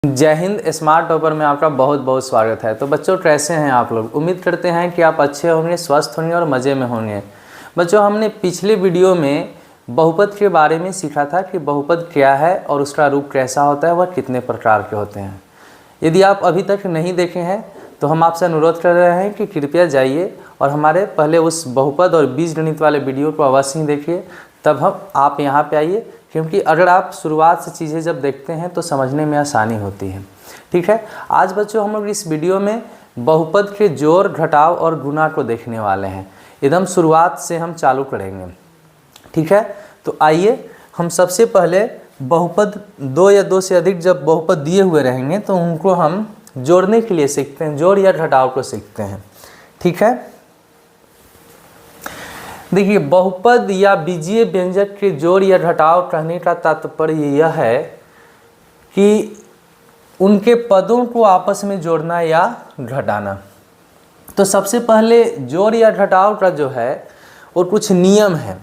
जय Hind. Smart topper में आपका बहुत बहुत स्वागत है। तो बच्चों कैसे हैं आप लोग? उम्मीद करते हैं कि आप अच्छे होंगे, स्वस्थ होंगे और मज़े में होंगे। बच्चों, हमने पिछले वीडियो में बहुपद के बारे में सीखा था कि बहुपद क्या है और उसका रूप कैसा होता है, वह कितने प्रकार के होते हैं। यदि आप अभी तक नहीं देखे हैं तो हम आपसे अनुरोध कर रहे हैं कि कृपया जाइए और हमारे पहले उस बहुपद और बीजगणित वाले वीडियो को अवश्य ही देखिए, तब आप यहाँ पे आइए, क्योंकि अगर आप शुरुआत से चीज़ें जब देखते हैं तो समझने में आसानी होती है। ठीक है, आज बच्चों हम लोग इस वीडियो में बहुपद के जोड़, घटाव और गुणा को देखने वाले हैं। एकदम शुरुआत से हम चालू करेंगे। ठीक है, तो आइए हम सबसे पहले बहुपद दो या दो से अधिक जब बहुपद दिए हुए रहेंगे तो उनको हम जोड़ने के लिए सीखते हैं, जोड़ या घटाव को सीखते हैं। ठीक है, देखिए, बहुपद या बीजीय व्यंजक के जोड़ या घटाव कहने का तात्पर्य यह है कि उनके पदों को आपस में जोड़ना या घटाना। तो सबसे पहले जोड़ या घटाव का जो है और कुछ नियम है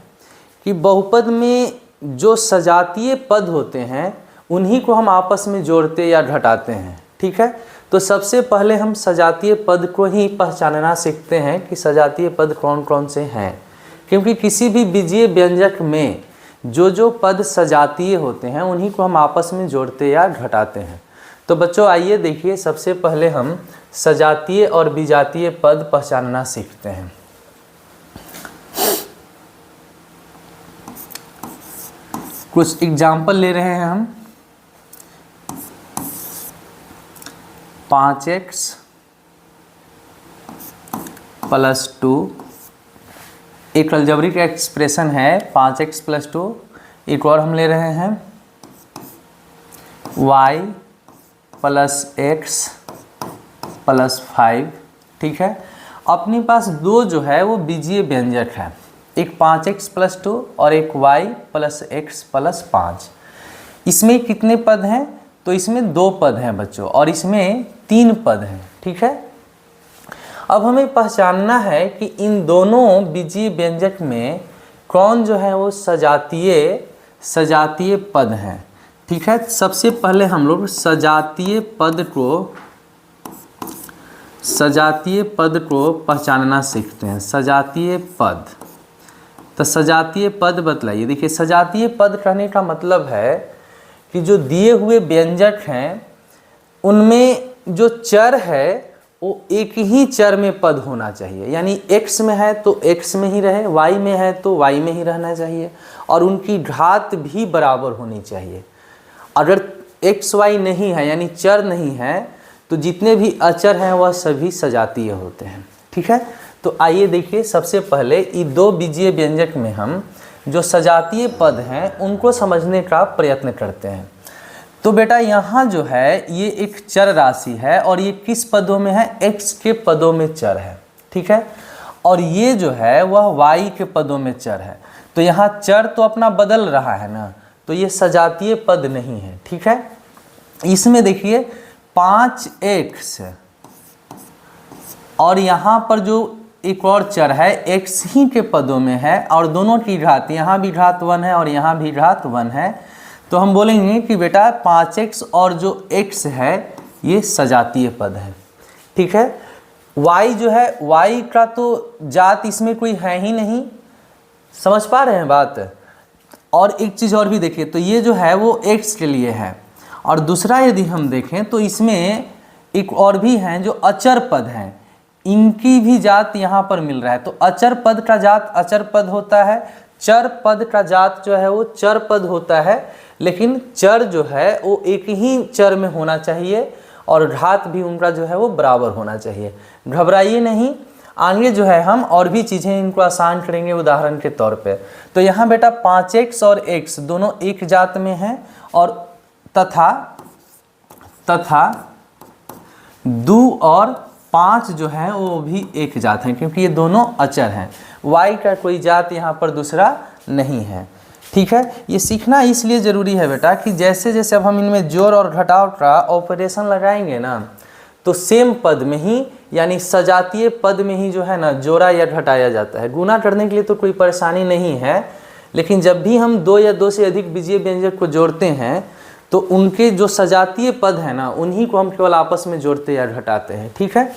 कि बहुपद में जो सजातीय पद होते हैं उन्हीं को हम आपस में जोड़ते या घटाते हैं। ठीक है, तो सबसे पहले हम सजातीय पद को ही पहचानना सीखते हैं कि सजातीय पद कौन कौन से हैं, क्योंकि किसी भी बीजीय व्यंजक में जो पद सजातीय होते हैं उन्हीं को हम आपस में जोड़ते या घटाते हैं। तो बच्चों आइए देखिए, सबसे पहले हम सजातीय और विजातीय पद पहचानना सीखते हैं। कुछ एग्जाम्पल ले रहे हैं हम। 5x + 2 एक अलजेब्रिक एक्सप्रेशन है 5x + 2। एक और हम ले रहे हैं y + x + 5। ठीक है, अपने पास दो जो है वो बीजीय व्यंजक है, एक 5x + 2 और एक y + x + 5। इसमें कितने पद हैं? तो इसमें 2 पद हैं बच्चों, और इसमें 3 पद हैं। ठीक है, अब हमें पहचानना है कि इन दोनों बीजीय व्यंजक में कौन जो है वो सजातीय पद हैं। ठीक है, सबसे पहले हम लोग सजातीय पद को पहचानना सीखते हैं। सजातीय पद, तो सजातीय पद बतलाइए। देखिए, सजातीय पद कहने का मतलब है कि जो दिए हुए व्यंजक हैं उनमें जो चर है वो एक ही चर में पद होना चाहिए, यानी x में है तो x में ही रहे, y में है तो y में ही रहना चाहिए, और उनकी घात भी बराबर होनी चाहिए। अगर x y नहीं है यानी चर नहीं है तो जितने भी अचर हैं वह सभी सजातीय होते हैं। ठीक है, तो आइए देखिए, सबसे पहले इन दो बीजीय व्यंजक में हम जो सजातीय पद हैं उनको समझने का प्रयत्न करते हैं। तो बेटा, यहाँ जो है ये एक चर राशि है और ये किस पदों में है? x के पदों में चर है। ठीक है, और ये जो है वह y के पदों में चर है। तो यहाँ चर तो अपना बदल रहा है ना, तो ये सजातीय पद नहीं है। ठीक है, इसमें देखिए 5x और यहाँ पर जो एक और चर है x ही के पदों में है, और दोनों की घात, यहाँ भी घात 1 है और यहाँ भी घात 1 है। तो हम बोलेंगे कि बेटा 5x और जो x है ये सजातीय पद है। ठीक है, y जो है, y का तो जात इसमें कोई है ही नहीं। समझ पा रहे हैं बात? और एक चीज़ और भी देखिए, तो ये जो है वो x के लिए है, और दूसरा यदि हम देखें तो इसमें एक और भी हैं जो अचर पद हैं, इनकी भी जात यहाँ पर मिल रहा है। तो अचर पद का जात अचर पद होता है, चर पद का जात जो है वो चर पद होता है, लेकिन चर जो है वो एक ही चर में होना चाहिए और घात भी उनका जो है वो बराबर होना चाहिए। घबराइए नहीं, आगे जो है हम और भी चीज़ें इनको आसान करेंगे उदाहरण के तौर पे। तो यहाँ बेटा 5x और x दोनों एक जात में हैं, और तथा 2 और 5 जो है वो भी एक जात हैं, क्योंकि ये दोनों अचर हैं। y का कोई जात यहाँ पर दूसरा नहीं है। ठीक है, ये सीखना इसलिए ज़रूरी है बेटा कि जैसे जैसे अब हम इनमें जोड़ और घटाव का ऑपरेशन लगाएंगे ना, तो सेम पद में ही यानी सजातीय पद में ही जो है ना जोड़ा या घटाया जाता है। गुना करने के लिए तो कोई परेशानी नहीं है, लेकिन जब भी हम 2 या 2 से अधिक बीजीय व्यंजक को जोड़ते हैं तो उनके जो सजातीय पद है ना उन्हीं को हम केवल आपस में जोड़ते या घटाते हैं। ठीक है,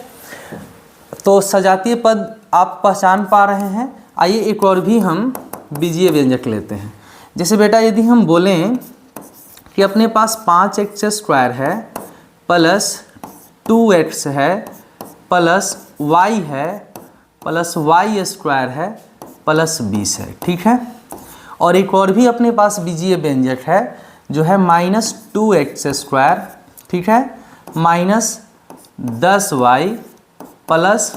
तो सजातीय पद आप पहचान पा रहे हैं। आइए एक और भी हम बीजीय व्यंजक लेते हैं। जैसे बेटा यदि हम बोलें कि अपने पास 5x² है प्लस 2x है प्लस y है प्लस y² है प्लस 20 है। ठीक है, और एक और भी अपने पास बीजीय व्यंजक है जो है -2x², ठीक है, -10y plus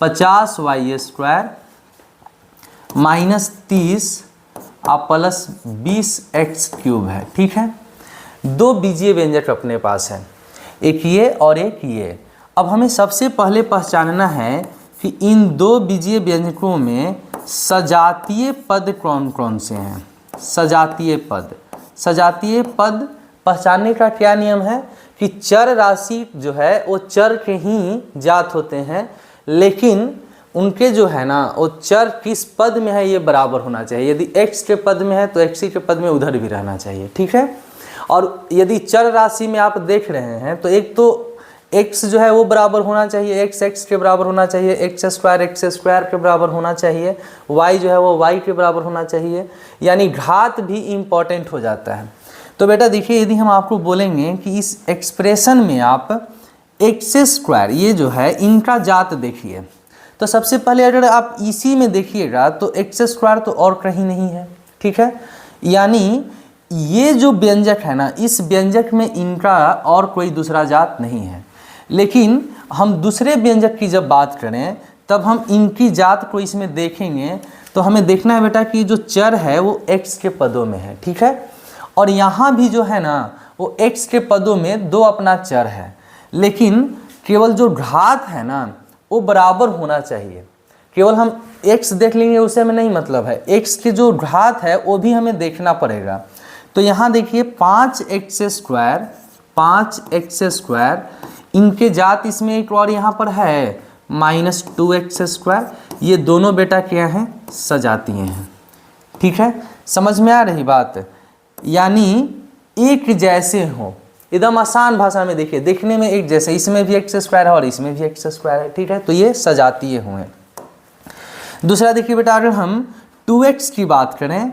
50y² -30 plus 20x³ है। ठीक है, दो बीजीय व्यंजक अपने पास है, एक ये और एक ये। अब हमें सबसे पहले पहचानना है कि इन दो बीजीय व्यंजकों में सजातीय पद कौन कौन से हैं। सजातीय पद पहचानने का क्या नियम है कि चर राशि जो है वो चर के ही जात होते हैं, लेकिन उनके जो है ना वो चर किस पद में है ये बराबर होना चाहिए। यदि x के पद में है तो x ही के पद में उधर भी रहना चाहिए। ठीक है, और यदि चर राशि में आप देख रहे हैं तो एक तो x जो है वो बराबर होना चाहिए, x के बराबर होना चाहिए, x² के बराबर होना चाहिए, y जो है वो y के बराबर होना चाहिए, यानी घात भी इम्पॉर्टेंट हो जाता है। तो बेटा देखिए, यदि हम आपको बोलेंगे कि इस एक्सप्रेशन में आप x² ये जो है इनका जात देखिए, तो सबसे पहले अगर आप इसी में देखिएगा तो x² तो और कहीं नहीं है। ठीक है, यानी ये जो व्यंजक है ना इस व्यंजक में इनका और कोई दूसरा जात नहीं है। लेकिन हम दूसरे व्यंजक की जब बात करें तब हम इनकी जात को इसमें देखेंगे तो हमें देखना है बेटा कि जो चर है वो x के पदों में है। ठीक है, और यहाँ भी जो है ना वो x के पदों में दो अपना चर है, लेकिन केवल जो घात है ना वो बराबर होना चाहिए। केवल हम x देख लेंगे उससे हमें नहीं मतलब है, x की जो घात है वो भी हमें देखना पड़ेगा। तो यहाँ देखिए 5x², इनके जात इसमें एक और यहाँ पर है -2x², ये दोनों बेटा क्या हैं, सजातीय हैं। ठीक है, समझ में आ रही बात, यानी एक जैसे हो, एकदम आसान भाषा में देखिए, देखने में एक जैसे, इसमें भी x² है और इसमें भी x² है। ठीक है, तो ये सजातीय हुए। दूसरा देखिए बेटा, अगर हम 2x की बात करें,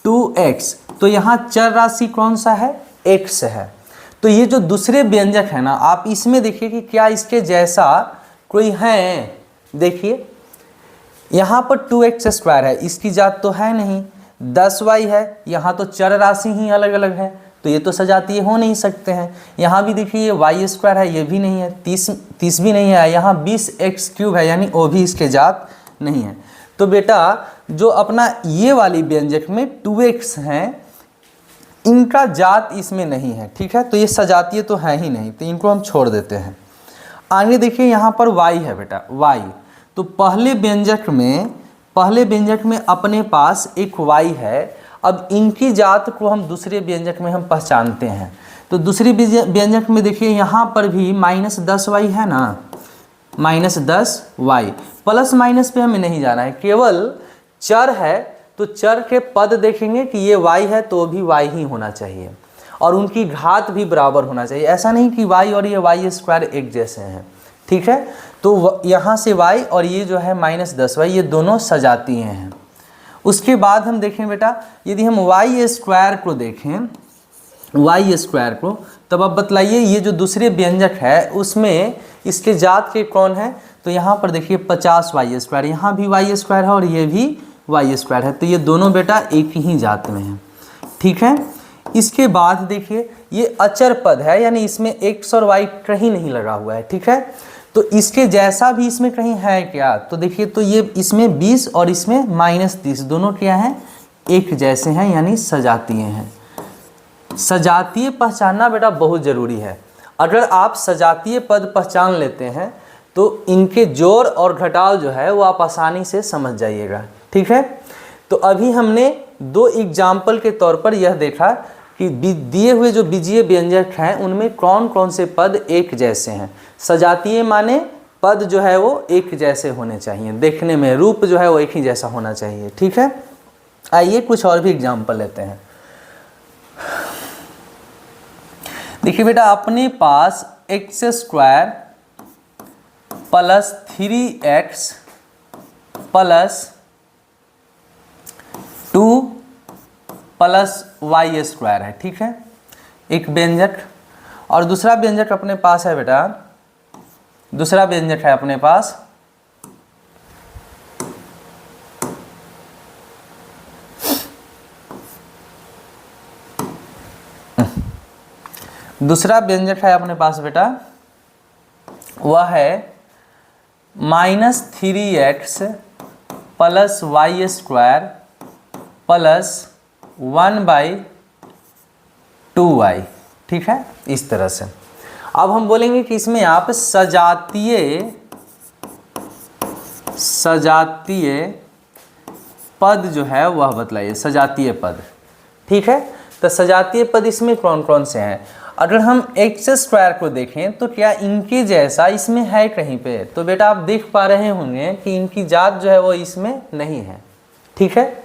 2x, तो यहाँ चर राशि कौन सा है, x है। तो ये जो दूसरे व्यंजक है ना आप इसमें देखिए कि क्या इसके जैसा कोई है। देखिए यहाँ पर 2x² है, इसकी जात तो है नहीं, 10y है, यहाँ तो चर राशि ही अलग अलग है, तो ये तो सजातीय हो नहीं सकते हैं। यहाँ भी देखिए ये y² है, ये भी नहीं है, 30 भी नहीं है, यहाँ 20x³ है, यानी वो भी इसके जात नहीं है। तो बेटा जो अपना ये वाली व्यंजक में 2x हैं इनका जात इसमें नहीं है। ठीक है, तो ये सजातीय तो है ही नहीं, तो इनको हम छोड़ देते हैं। आगे देखिए यहाँ पर y है बेटा, y, तो पहले व्यंजक में अपने पास एक y है। अब इनकी जात को हम दूसरे व्यंजक में हम पहचानते हैं, तो दूसरे व्यंजक में देखिए यहाँ पर भी -10y है ना, -10y, प्लस माइनस पे हमें नहीं जाना है, केवल चर है तो चर के पद देखेंगे कि ये y है तो भी y ही होना चाहिए, और उनकी घात भी बराबर होना चाहिए। ऐसा नहीं कि y और ये y² एक जैसे हैं। ठीक है, तो यहाँ से y और ये जो है -10y ये दोनों सजातीय हैं। उसके बाद हम देखें बेटा, यदि हम y² को देखें, y² को, तब अब बतलाइए ये जो दूसरे व्यंजक है उसमें इसके जात के कौन है। तो यहाँ पर देखिए 50y², यहाँ भी y² है और ये भी y² है, तो ये दोनों बेटा एक ही जात में हैं। ठीक है, इसके बाद देखिए ये अचर पद है, यानी इसमें x और y कहीं नहीं लगा हुआ है। ठीक है, तो इसके जैसा भी इसमें कहीं है क्या, तो देखिए तो ये इसमें 20 और इसमें -30 दोनों क्या हैं, एक जैसे हैं, यानी सजातीय हैं। सजातीय पहचानना बेटा बहुत ज़रूरी है। अगर आप सजातीय पद पहचान लेते हैं तो इनके जोड़ और घटाव जो है वो आप आसानी से समझ जाइएगा। ठीक है, तो अभी हमने दो एग्जाम्पल के तौर पर यह देखा कि दिए हुए जो बीजीय व्यंजक हैं उनमें कौन कौन से पद एक जैसे हैं। सजातीय माने पद जो है वो एक जैसे होने चाहिए, देखने में रूप जो है वो एक ही जैसा होना चाहिए। ठीक है, आइए कुछ और भी एग्जाम्पल लेते हैं। देखिए बेटा, अपने पास X square plus 3x plus 2 plus Y square है, ठीक है, एक व्यंजक। और दूसरा व्यंजक अपने पास है बेटा, दूसरा व्यंजक है अपने पास दूसरा व्यंजक है अपने पास बेटा, वह है -3x plus Y square plus 1/2y, ठीक है, इस तरह से। अब हम बोलेंगे कि इसमें आप सजातीय पद जो है वह बतलाइए, सजातीय पद, ठीक है। तो सजातीय पद इसमें कौन कौन से हैं? अगर हम एक्स स्क्वायर को देखें तो क्या इनके जैसा इसमें है कहीं पे? तो बेटा आप देख पा रहे होंगे कि इनकी जात जो है वो इसमें नहीं है, ठीक है।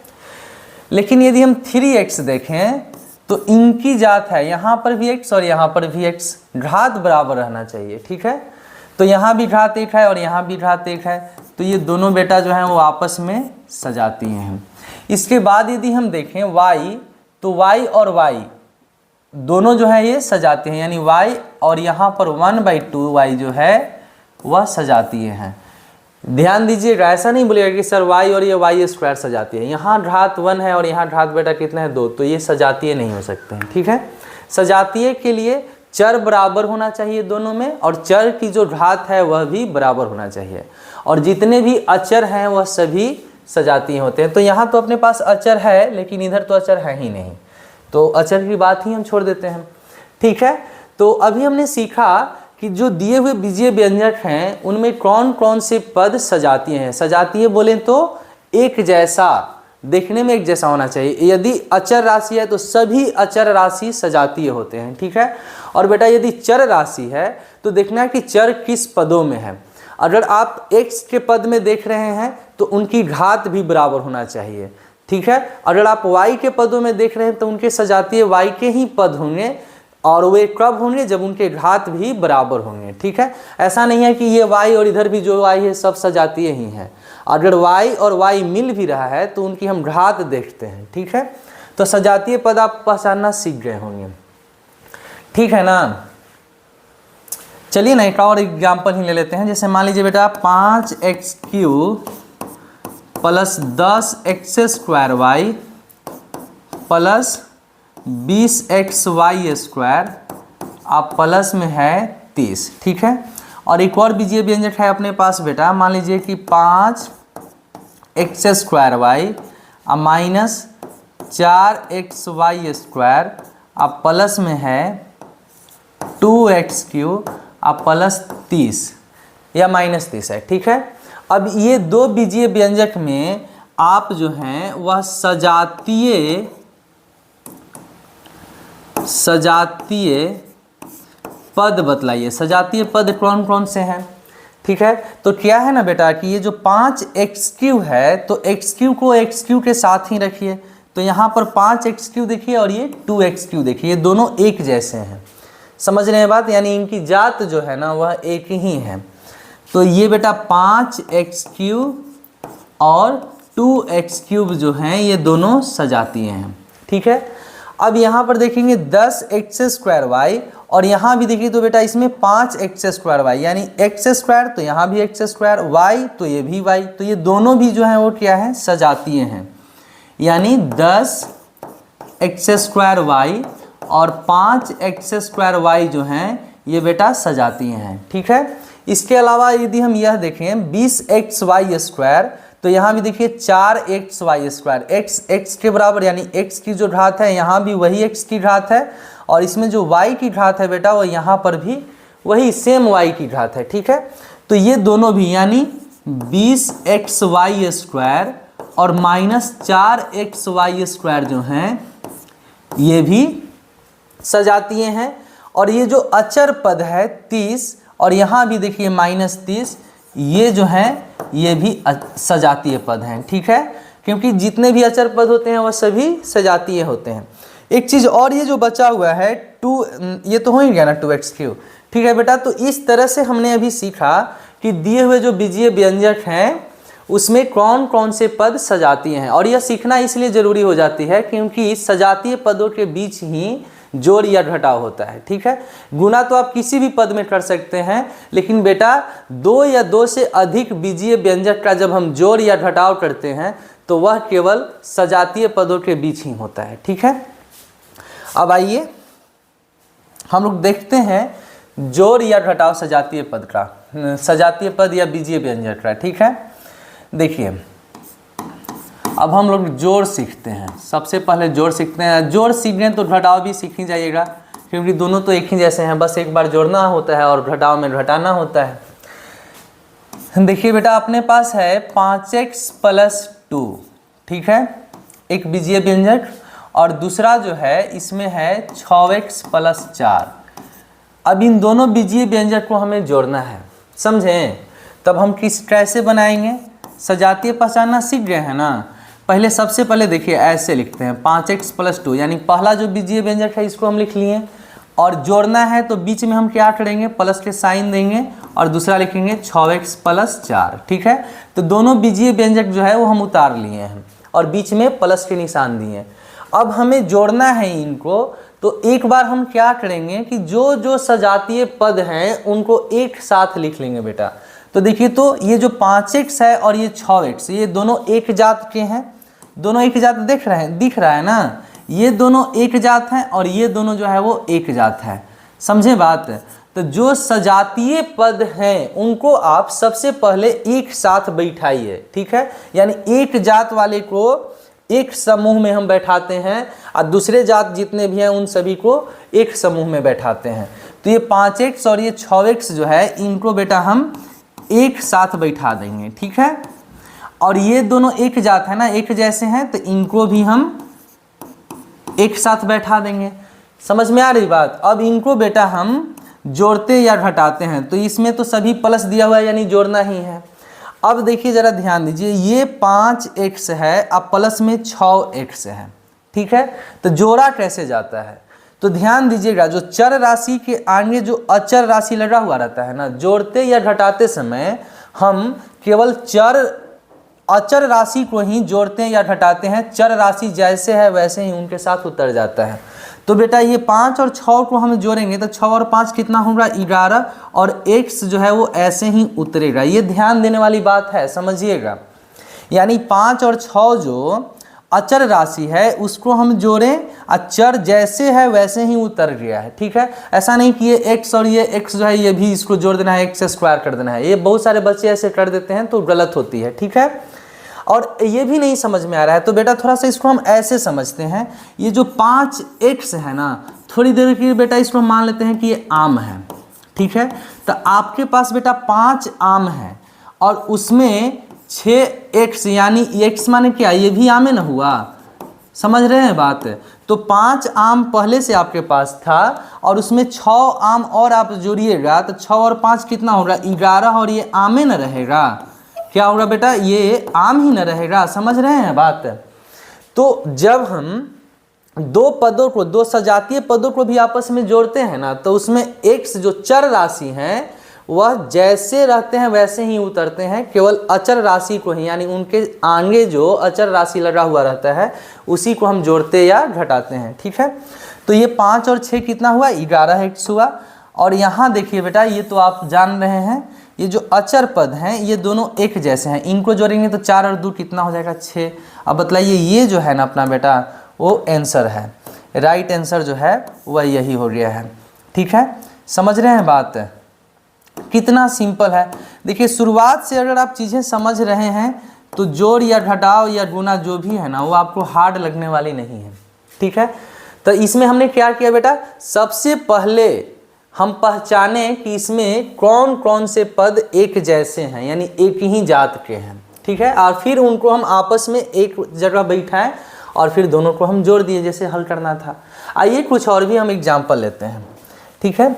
लेकिन यदि हम 3x देखें तो इनकी जात है, यहाँ पर भी x और यहाँ पर भी x, घात बराबर रहना चाहिए, ठीक है। तो यहाँ भी घात 1 है और यहाँ भी घात 1 है, तो ये दोनों बेटा जो हैं वो आपस में सजातीय हैं। इसके बाद यदि हम देखें y, तो y और y दोनों जो है ये सजातीय हैं, यानी y और यहाँ पर 1/2y जो है वह सजातीय हैं। ध्यान दीजिएगा, ऐसा नहीं बोलिएगा कि सर y और ये y स्क्वायर सजातीय है, यहाँ घात 1 है और यहाँ घात बेटा कितना है 2, तो ये सजातीय नहीं हो सकते हैं, ठीक है। सजातीय के लिए चर बराबर होना चाहिए दोनों में, और चर की जो घात है वह भी बराबर होना चाहिए, और जितने भी अचर हैं वह सभी सजातीय होते हैं। तो यहाँ तो अपने पास अचर है, लेकिन इधर तो अचर है ही नहीं, तो अचर की बात ही हम छोड़ देते हैं, ठीक है। तो अभी हमने सीखा कि जो दिए हुए बीजीय व्यंजक हैं उनमें कौन कौन से पद सजातीय हैं। सजातीय बोलें तो एक जैसा, देखने में एक जैसा होना चाहिए। यदि अचर राशि है तो सभी अचर राशि सजातीय होते हैं, ठीक है। और बेटा यदि चर राशि है तो देखना है कि चर किस पदों में है। अगर आप x के पद में देख रहे हैं तो उनकी घात भी बराबर होना चाहिए, ठीक है। अगर आप y के पदों में देख रहे हैं तो उनके सजातीय y के ही पद होंगे, और वे कब होंगे? जब उनके घात भी बराबर होंगे, ठीक है। ऐसा नहीं है कि ये y और इधर भी जो y है सब सजातीय ही हैं। अगर y और y मिल भी रहा है तो उनकी हम घात देखते हैं, ठीक है। तो सजातीय पद आप पहचानना सीख गए होंगे, ठीक है ना। चलिए ना एक और एग्जाम्पल ही ले लेते हैं। जैसे मान लीजिए बेटा 5x³ plus 10x² plus 20xy² आप प्लस में है 30, ठीक है। और एक और बीजीय व्यंजक है अपने पास बेटा, मान लीजिए कि 5x² अब माइनस 4xy² अब प्लस में है 2x³ अब प्लस 30 या माइनस 30 है, ठीक है। अब ये दो बीजीय व्यंजक में आप जो हैं वह सजातीय पद बतलाइए। सजातीय पद कौन कौन से हैं, ठीक है। तो क्या है ना बेटा कि ये जो 5x³ है तो x³ को x³ के साथ ही रखिए। तो यहाँ पर 5x³ देखिए और ये 2x³ देखिए, ये दोनों एक जैसे हैं, समझ रहे हैं बात, यानी इनकी जात जो है ना वह एक ही है। तो ये बेटा 5x³ और 2x³ जो हैं ये दोनों सजातीय हैं, ठीक है। अब यहाँ पर देखेंगे 10x² और यहाँ भी देखिए तो बेटा इसमें 5x² यानी x² तो यहाँ भी x² y तो ये भी y, तो ये दोनों भी जो हैं वो क्या है? सजातीय हैं। यानी 10x² और 5x² जो हैं ये बेटा सजातीय हैं, ठीक है। इसके अलावा यदि हम यह देखें 20xy² तो यहाँ भी देखिए 4xy², x के बराबर, यानी x की जो घात है यहाँ भी वही x की घात है, और इसमें जो y की घात है बेटा वो यहाँ पर भी वही सेम y की घात है, ठीक है। तो ये दोनों भी यानी 20xy² और माइनस 4xy² जो हैं ये भी सजातीय हैं। और ये जो अचर पद है 30 और यहाँ भी देखिए -30, ये जो हैं ये भी सजातीय पद हैं, ठीक है। क्योंकि जितने भी अचर पद होते हैं वह सभी सजातीय होते हैं। एक चीज़ और, ये जो बचा हुआ है 2, ये तो हो ही गया ना 2x3, ठीक है बेटा। तो इस तरह से हमने अभी सीखा कि दिए हुए जो बीजीय व्यंजक हैं उसमें कौन कौन से पद सजातीय हैं, और यह सीखना इसलिए ज़रूरी हो जाती है क्योंकि सजातीय पदों के बीच ही जोड़ या घटाव होता है, ठीक है। गुणा तो आप किसी भी पद में कर सकते हैं, लेकिन बेटा 2 या 2 से अधिक बीजीय व्यंजक का जब हम जोड़ या घटाव करते हैं तो वह केवल सजातीय पदों के बीच ही होता है, ठीक है। अब आइए हम लोग देखते हैं जोड़ या घटाव सजातीय पद का, सजातीय पद या बीजीय व्यंजक का, ठीक है। देखिए अब हम लोग जोड़ सीखते हैं। सबसे पहले जोड़ सीखते हैं। जोड़ सीख गए तो घटाव भी सीख ही जाइएगा, क्योंकि दोनों तो एक ही जैसे हैं, बस एक बार जोड़ना होता है और घटाव में घटाना होता है। देखिए बेटा अपने पास है 5x + 2, ठीक है, एक बीजीय व्यंजक, और दूसरा जो है इसमें है 6x + 4। अब इन दोनों बीजीय व्यंजक को हमें जोड़ना है, समझें। तब हम कैसे बनाएंगे? सजातीय पहचानना सीख गए हैं ना। पहले सबसे पहले देखिए ऐसे लिखते हैं 5x + 2, यानी पहला जो बीजीय व्यंजक है इसको हम लिख लिए, और जोड़ना है तो बीच में हम क्या करेंगे, प्लस के साइन देंगे, और दूसरा लिखेंगे 6x + 4, ठीक है। तो दोनों बीजीय व्यंजक जो है वो हम उतार लिए हैं और बीच में प्लस के निशान दिए। अब हमें जोड़ना है इनको, तो एक बार हम क्या करेंगे कि जो जो सजातीय पद हैं उनको एक साथ लिख लेंगे बेटा। तो देखिए तो ये जो 5x है और ये 6x, ये दोनों एक जात के हैं, दोनों एक जात दिख रहा है ना, ये दोनों एक जात हैं और ये दोनों जो है वो एक जात है, समझे बात। तो जो सजातीय पद हैं उनको आप सबसे पहले एक साथ बैठाइए, ठीक है, यानी एक जात वाले को एक समूह में हम बैठाते हैं और दूसरे जात जितने भी हैं उन सभी को एक समूह में बैठाते हैं। तो ये 5x और ये 6x जो है इनको बेटा हम एक साथ बैठा देंगे, ठीक है। और ये दोनों एक जात है ना, एक जैसे हैं, तो इनको भी हम एक साथ बैठा देंगे। समझ में आ रही बात। अब इनको बेटा हम जोड़ते या घटाते हैं, तो इसमें तो सभी प्लस दिया हुआ है यानी जोड़ना ही है। अब देखिए जरा ध्यान दीजिए, ये 5x है, अब प्लस में 6x है, ठीक है। तो जोड़ा कैसे जाता है, तो ध्यान दीजिएगा, जो चर राशि के आगे जो अचर राशि लगा हुआ रहता है ना, जोड़ते या घटाते समय हम केवल अचर राशि को ही जोड़ते हैं या घटाते हैं। चर राशि जैसे है वैसे ही उनके साथ उतर जाता है। तो बेटा ये 5 और 6 को हम जोड़ेंगे तो 6 और 5 कितना होगा, 11, और x जो है वो ऐसे ही उतरेगा। ये ध्यान देने वाली बात है, समझिएगा। यानी 5 और 6 जो अचर राशि है उसको हम जोड़ें, अचर जैसे है वैसे ही उतर गया है, ठीक है। ऐसा नहीं कि ये x और ये x जो है ये भी इसको जोड़ देना है, x² कर देना है। ये बहुत सारे बच्चे ऐसे कर देते हैं तो गलत होती है, ठीक है। और ये भी नहीं समझ में आ रहा है तो बेटा थोड़ा सा इसको हम ऐसे समझते हैं। ये जो 5x है ना, थोड़ी देर के लिए बेटा इसको मान लेते हैं कि ये आम है, ठीक है। तो आपके पास बेटा 5 आम है और उसमें 6x, यानी x माने क्या, ये भी आम ना हुआ, समझ रहे हैं बात। तो 5 आम पहले से आपके पास था और उसमें 6 आम और आप जोड़िएगा तो 6 और 5 कितना होगा, 11, और ये आमे न रहेगा, क्या होगा बेटा, ये आम ही न रहेगा, समझ रहे हैं बात। तो जब हम दो पदों को, दो सजातीय पदों को भी आपस में जोड़ते हैं ना, तो उसमें x जो चर राशि हैं वह जैसे रहते हैं वैसे ही उतरते हैं, केवल अचर राशि को ही, यानी उनके आगे जो अचर राशि लगा हुआ रहता है उसी को हम जोड़ते या घटाते हैं, ठीक है। तो ये 5 और 6 कितना हुआ, 11x हुआ। और यहाँ देखिए बेटा, ये तो आप जान रहे हैं, ये जो अचर पद हैं ये दोनों एक जैसे हैं, इनको जोड़ेंगे तो 4 और 2 कितना हो जाएगा, 6। अब बतलाइए ये जो है ना अपना बेटा वो आंसर है, राइट आंसर जो है वह यही हो गया है, ठीक है। समझ रहे हैं बात, कितना सिंपल है। देखिए शुरुआत से अगर आप चीज़ें समझ रहे हैं तो जोड़ या घटाव या गुना जो भी है ना वो आपको हार्ड लगने वाली नहीं है, ठीक है। तो इसमें हमने क्या किया बेटा, सबसे पहले हम पहचाने कि इसमें कौन कौन से पद एक जैसे हैं, यानी एक ही जात के हैं, ठीक है। और फिर उनको हम आपस में एक जगह बैठाएं और फिर दोनों को हम जोड़ दिए जैसे हल करना था। आइए कुछ और भी हम एग्जाम्पल लेते हैं, ठीक है।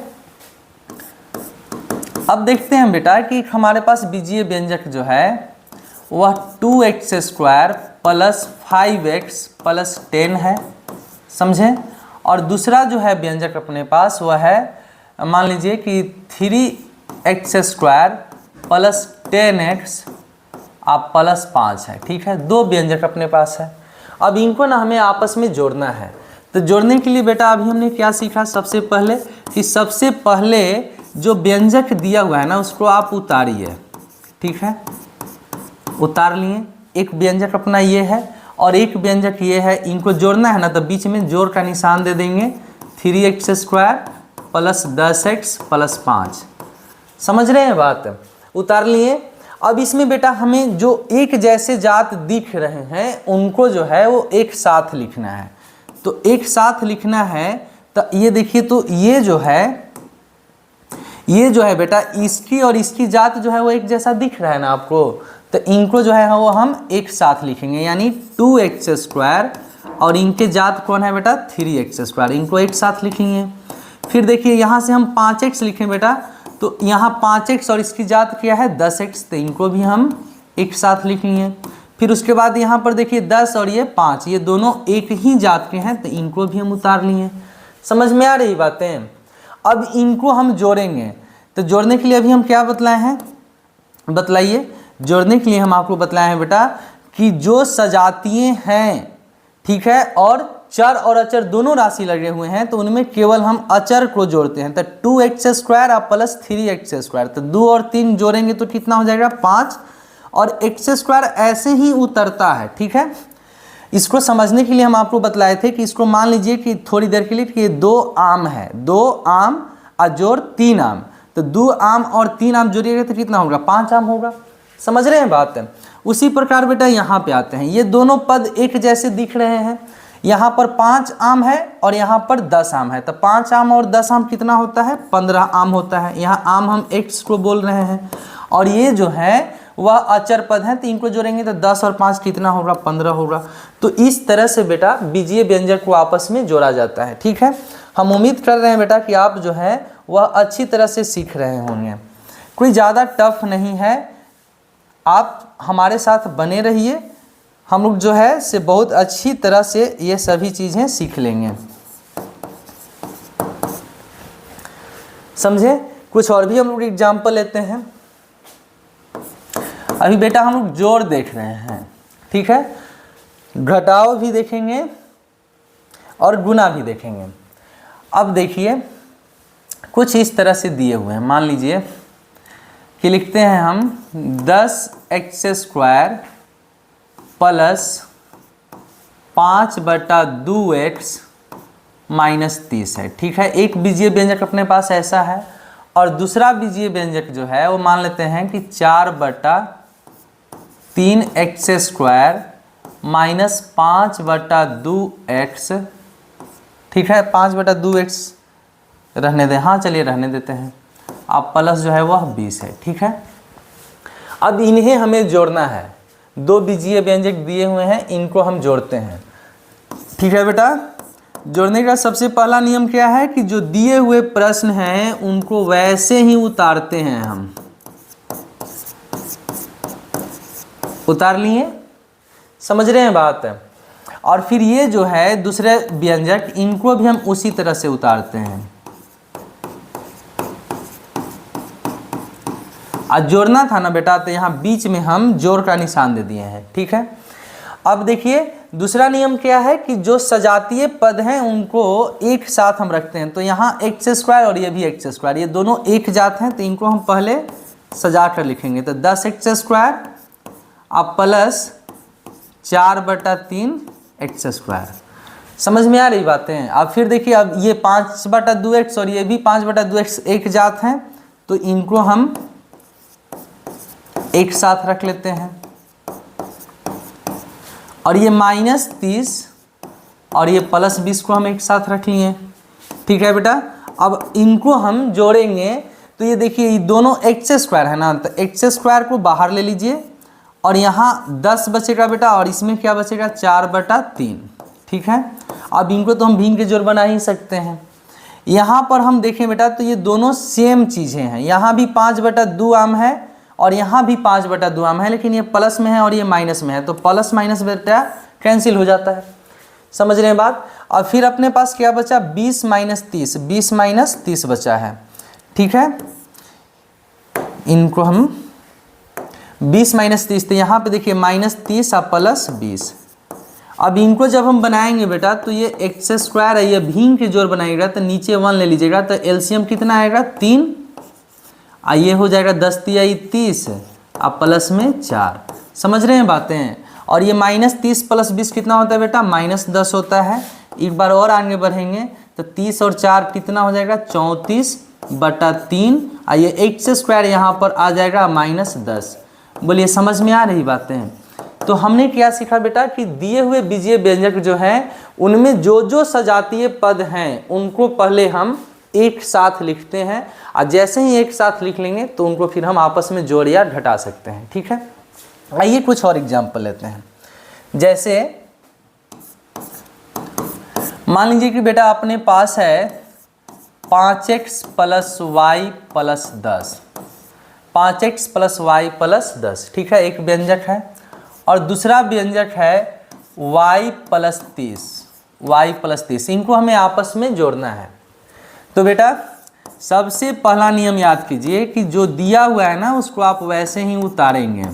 अब देखते हैं बेटा कि हमारे पास बीजीय व्यंजक जो है वह 2x² + 5x + 10 है, समझे। और दूसरा जो है व्यंजक अपने पास वह है, मान लीजिए कि 3x² प्लस 10x आप प्लस 5 है, ठीक है। दो व्यंजक अपने पास है। अब इनको ना हमें आपस में जोड़ना है। तो जोड़ने के लिए बेटा अभी हमने क्या सीखा, सबसे पहले कि सबसे पहले जो व्यंजक दिया हुआ है ना उसको आप उतारिए, ठीक है। उतार लिए, एक व्यंजक अपना ये है और एक व्यंजक ये है, इनको जोड़ना है ना तो बीच में जोड़ का निशान दे देंगे, 3x² प्लस 10x प्लस 5। समझ रहे हैं बात, उतार लिए। अब इसमें बेटा हमें जो एक जैसे जात दिख रहे हैं उनको जो है वो एक साथ लिखना है। तो एक साथ लिखना है तो ये देखिए, तो ये जो है बेटा इसकी और इसकी जात जो है वो एक जैसा दिख रहा है ना आपको, तो इनको जो है वो हम एक साथ लिखेंगे, यानी 2x² और इनके जात कौन है बेटा 3x², इनको एक साथ लिखेंगे। फिर देखिए यहाँ से हम 5x लिखें बेटा, तो यहाँ 5x और इसकी जात क्या है 10x, तो इनको भी हम एक साथ लिख लिए। फिर उसके बाद यहाँ पर देखिए 10 और ये 5, ये दोनों एक ही जात के हैं, तो इनको भी हम उतार लिए। समझ में आ रही बातें। अब इनको हम जोड़ेंगे, तो जोड़ने के लिए अभी हम क्या बतलाए हैं, बतलाइए। जोड़ने के लिए हम आपको बतलाए हैं बेटा कि जो सजातीय हैं, ठीक है, और चर और अचर दोनों राशि लगे हुए हैं, तो उनमें केवल हम अचर को जोड़ते हैं। तो 2x² आप प्लस 3x², तो 2 और 3 जोड़ेंगे तो कितना हो जाएगा 5, और x² ऐसे ही उतरता है, ठीक है। इसको समझने के लिए हम आपको बतलाए थे कि इसको मान लीजिए कि थोड़ी देर के लिए कि 2 आम है, 2 आम अजोड़ 3 आम, तो 2 आम और 3 आम जोड़िएगा तो कितना होगा 5 आम होगा। समझ रहे हैं बात। उसी प्रकार बेटा यहाँ पे आते हैं, ये दोनों पद एक जैसे दिख रहे हैं, यहाँ पर 5 आम है और यहाँ पर 10 आम है, तो 5 आम और 10 आम कितना होता है 15 आम होता है। यहाँ आम हम x को बोल रहे हैं और ये जो है वह अचर पद है, तो इनको जोड़ेंगे तो 10 और 5 कितना होगा 15 होगा। तो इस तरह से बेटा बीजीय व्यंजक को आपस में जोड़ा जाता है, ठीक है। हम उम्मीद कर रहे हैं बेटा कि आप जो है वह अच्छी तरह से सीख रहे होंगे, कोई ज़्यादा टफ नहीं है। आप हमारे साथ बने रहिए, हम लोग जो है से बहुत अच्छी तरह से ये सभी चीज़ें सीख लेंगे, समझे। कुछ और भी हम लोग एग्जाम्पल लेते हैं। अभी बेटा हम लोग जोड़ देख रहे हैं, ठीक है, घटाव भी देखेंगे और गुना भी देखेंगे। अब देखिए कुछ इस तरह से दिए हुए हैं, मान लीजिए कि लिखते हैं हम 10x² प्लस 5/2x माइनस 30 है, ठीक है। एक बीजीय व्यंजक अपने पास ऐसा है और दूसरा बीजीय व्यंजक जो है वो मान लेते हैं कि 4/3x² माइनस 5/2x, ठीक है। 5/2x रहने दें, हाँ चलिए रहने देते हैं। अब प्लस जो है वह 20 है, ठीक है। अब इन्हें हमें जोड़ना है, दो बीजीय व्यंजक दिए हुए हैं, इनको हम जोड़ते हैं, ठीक है बेटा। जोड़ने का सबसे पहला नियम क्या है कि जो दिए हुए प्रश्न हैं उनको वैसे ही उतारते हैं हम। उतार लिए, समझ रहे हैं बात। और फिर ये जो है दूसरे व्यंजक, इनको भी हम उसी तरह से उतारते हैं। आज जोड़ना था ना बेटा, तो यहाँ बीच में हम जोड़ का निशान दे दिए हैं, ठीक है। अब देखिए दूसरा नियम क्या है कि जो सजातीय पद हैं उनको एक साथ हम रखते हैं। तो यहाँ x² और ये भी x², ये दोनों एक जात हैं, तो इनको हम पहले सजा कर लिखेंगे। तो 10x² अब प्लस 4/3x²। समझ में आ रही बातें। अब फिर देखिए, अब ये 5/2x और ये भी 5/2x एक जात हैं, तो इनको हम एक साथ रख लेते हैं। और ये -30 और ये +20 को हम एक साथ रख लिए, ठीक है बेटा। अब इनको हम जोड़ेंगे तो ये देखिए ये दोनों x² है ना, तो x² को बाहर ले लीजिए और यहाँ 10 बचेगा बेटा, और इसमें क्या बचेगा 4/3, ठीक है। अब इनको तो हम भिन्न के जोड़ बना ही सकते हैं। यहाँ पर हम देखें बेटा तो ये दोनों सेम चीज़ें हैं, यहाँ भी 5/2 आम है और यहाँ भी 5/2 आम है, लेकिन ये प्लस में है और ये माइनस में है, तो प्लस माइनस बेटा कैंसिल हो जाता है। समझ रहे हैं बात। और फिर अपने पास क्या बचा, 20 माइनस 30, 20 माइनस 30 बचा है, ठीक है। इनको हम 20 माइनस 30, तो यहाँ पे देखिए -30 और प्लस 20। अब इनको जब हम बनाएंगे बेटा तो ये एक्स स्क्वायर है, ये भीम के जोड़ बनाएगा तो नीचे 1 ले लीजिएगा, तो एलसीएम कितना आएगा 3, ये हो जाएगा 10 तिया 30 अब प्लस में 4। समझ रहे हैं बातें। और ये -30 प्लस 20 कितना होता है बेटा, -10 होता है। एक बार और आगे बढ़ेंगे तो 30 और 4 कितना हो जाएगा 34/3, ये एक्स स्क्वायर यहाँ पर आ जाएगा -10। बोलिए समझ में आ रही बातें। तो हमने क्या सीखा बेटा कि दिए हुए बीजीय व्यंजक जो हैं उनमें जो जो सजातीय पद हैं उनको पहले हम एक साथ लिखते हैं, और जैसे ही एक साथ लिख लेंगे तो उनको फिर हम आपस में जोड़ या घटा सकते हैं, ठीक है। आइए कुछ और एग्जाम्पल लेते हैं। जैसे मान लीजिए कि बेटा अपने पास है 5x + y + 10, 5x + y + 10, ठीक है, एक व्यंजक है। और दूसरा व्यंजक है y + 30, इनको हमें आपस में जोड़ना है। तो बेटा सबसे पहला नियम याद कीजिए कि जो दिया हुआ है ना उसको आप वैसे ही उतारेंगे,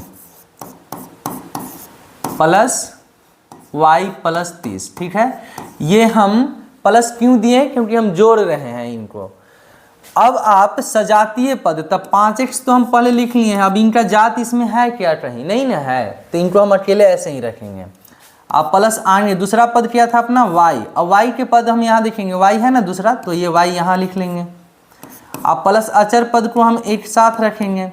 +y + 30, ठीक है। ये हम प्लस क्यों दिए, क्योंकि हम जोड़ रहे हैं इनको। अब आप सजातीय पद, तब 5x तो हम पहले लिख लिए हैं, अब इनका जात इसमें है क्या, कहीं नहीं ना है, तो इनको हम अकेले ऐसे ही रखेंगे। अब प्लस आगे दूसरा पद क्या था अपना y, अब y के पद हम यहाँ देखेंगे, y है ना दूसरा, तो ये y यहाँ लिख लेंगे। अब प्लस अचर पद को हम एक साथ रखेंगे।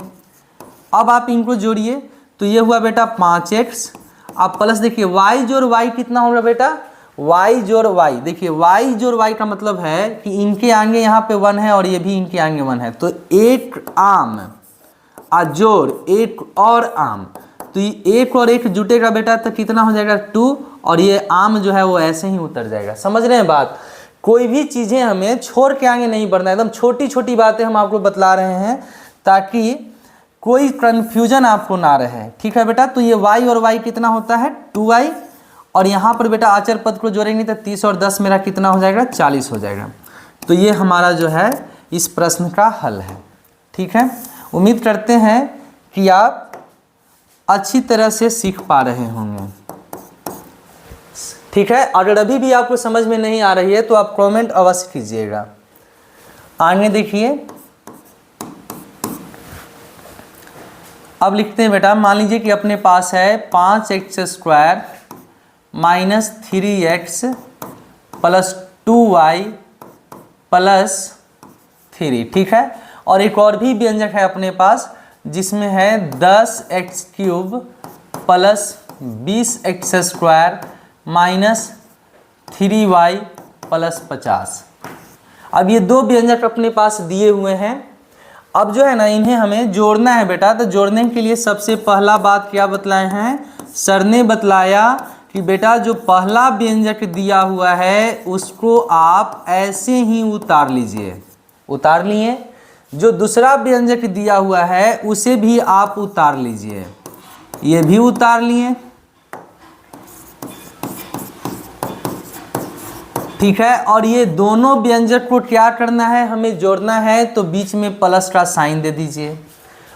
अब आप इनको जोड़िए तो ये हुआ बेटा 5x, अब प्लस देखिए y जोड़ y कितना होगा बेटा, y जोड़ y, देखिए y जोड़ y का मतलब है कि इनके आगे यहाँ पे 1 है और ये भी इनके आगे 1 है, तो एक आम जोड़ एक और आम, तो ये एक और एक जुटेगा बेटा तो कितना हो जाएगा 2, और ये आम जो है वो ऐसे ही उतर जाएगा। समझ रहे हैं बात। कोई भी चीज़ें हमें छोड़ के आगे नहीं बढ़ना है, एकदम छोटी छोटी बातें हम आपको बतला रहे हैं ताकि कोई कन्फ्यूजन आपको ना रहे, ठीक है बेटा। तो ये y और y कितना होता है 2y, और यहाँ पर बेटा आचर पद को जोड़ेंगे तो 30 और 10 मेरा कितना हो जाएगा 40 हो जाएगा। तो ये हमारा जो है इस प्रश्न का हल है, ठीक है। उम्मीद करते हैं कि आप अच्छी तरह से सीख पा रहे होंगे, ठीक है। अगर अभी भी आपको समझ में नहीं आ रही है तो आप कमेंट अवश्य कीजिएगा। आगे देखिए, अब लिखते हैं बेटा, मान लीजिए कि अपने पास है 5x² - 3x + 2y + 3, ठीक है। और एक और भी व्यंजक है अपने पास जिसमें है 10x³ + 20x² - 3y + 50। अब ये दो व्यंजक अपने पास दिए हुए हैं। अब जो है ना इन्हें हमें जोड़ना है बेटा, तो जोड़ने के लिए सबसे पहला बात क्या बतलाए हैं, सर ने बतलाया कि बेटा जो पहला व्यंजक दिया हुआ है उसको आप ऐसे ही उतार लीजिए, उतार लिए। जो दूसरा व्यंजक दिया हुआ है उसे भी आप उतार लीजिए, ये भी उतार लिए, ठीक है। और ये दोनों व्यंजक को क्या करना है, हमें जोड़ना है, तो बीच में प्लस का साइन दे दीजिए,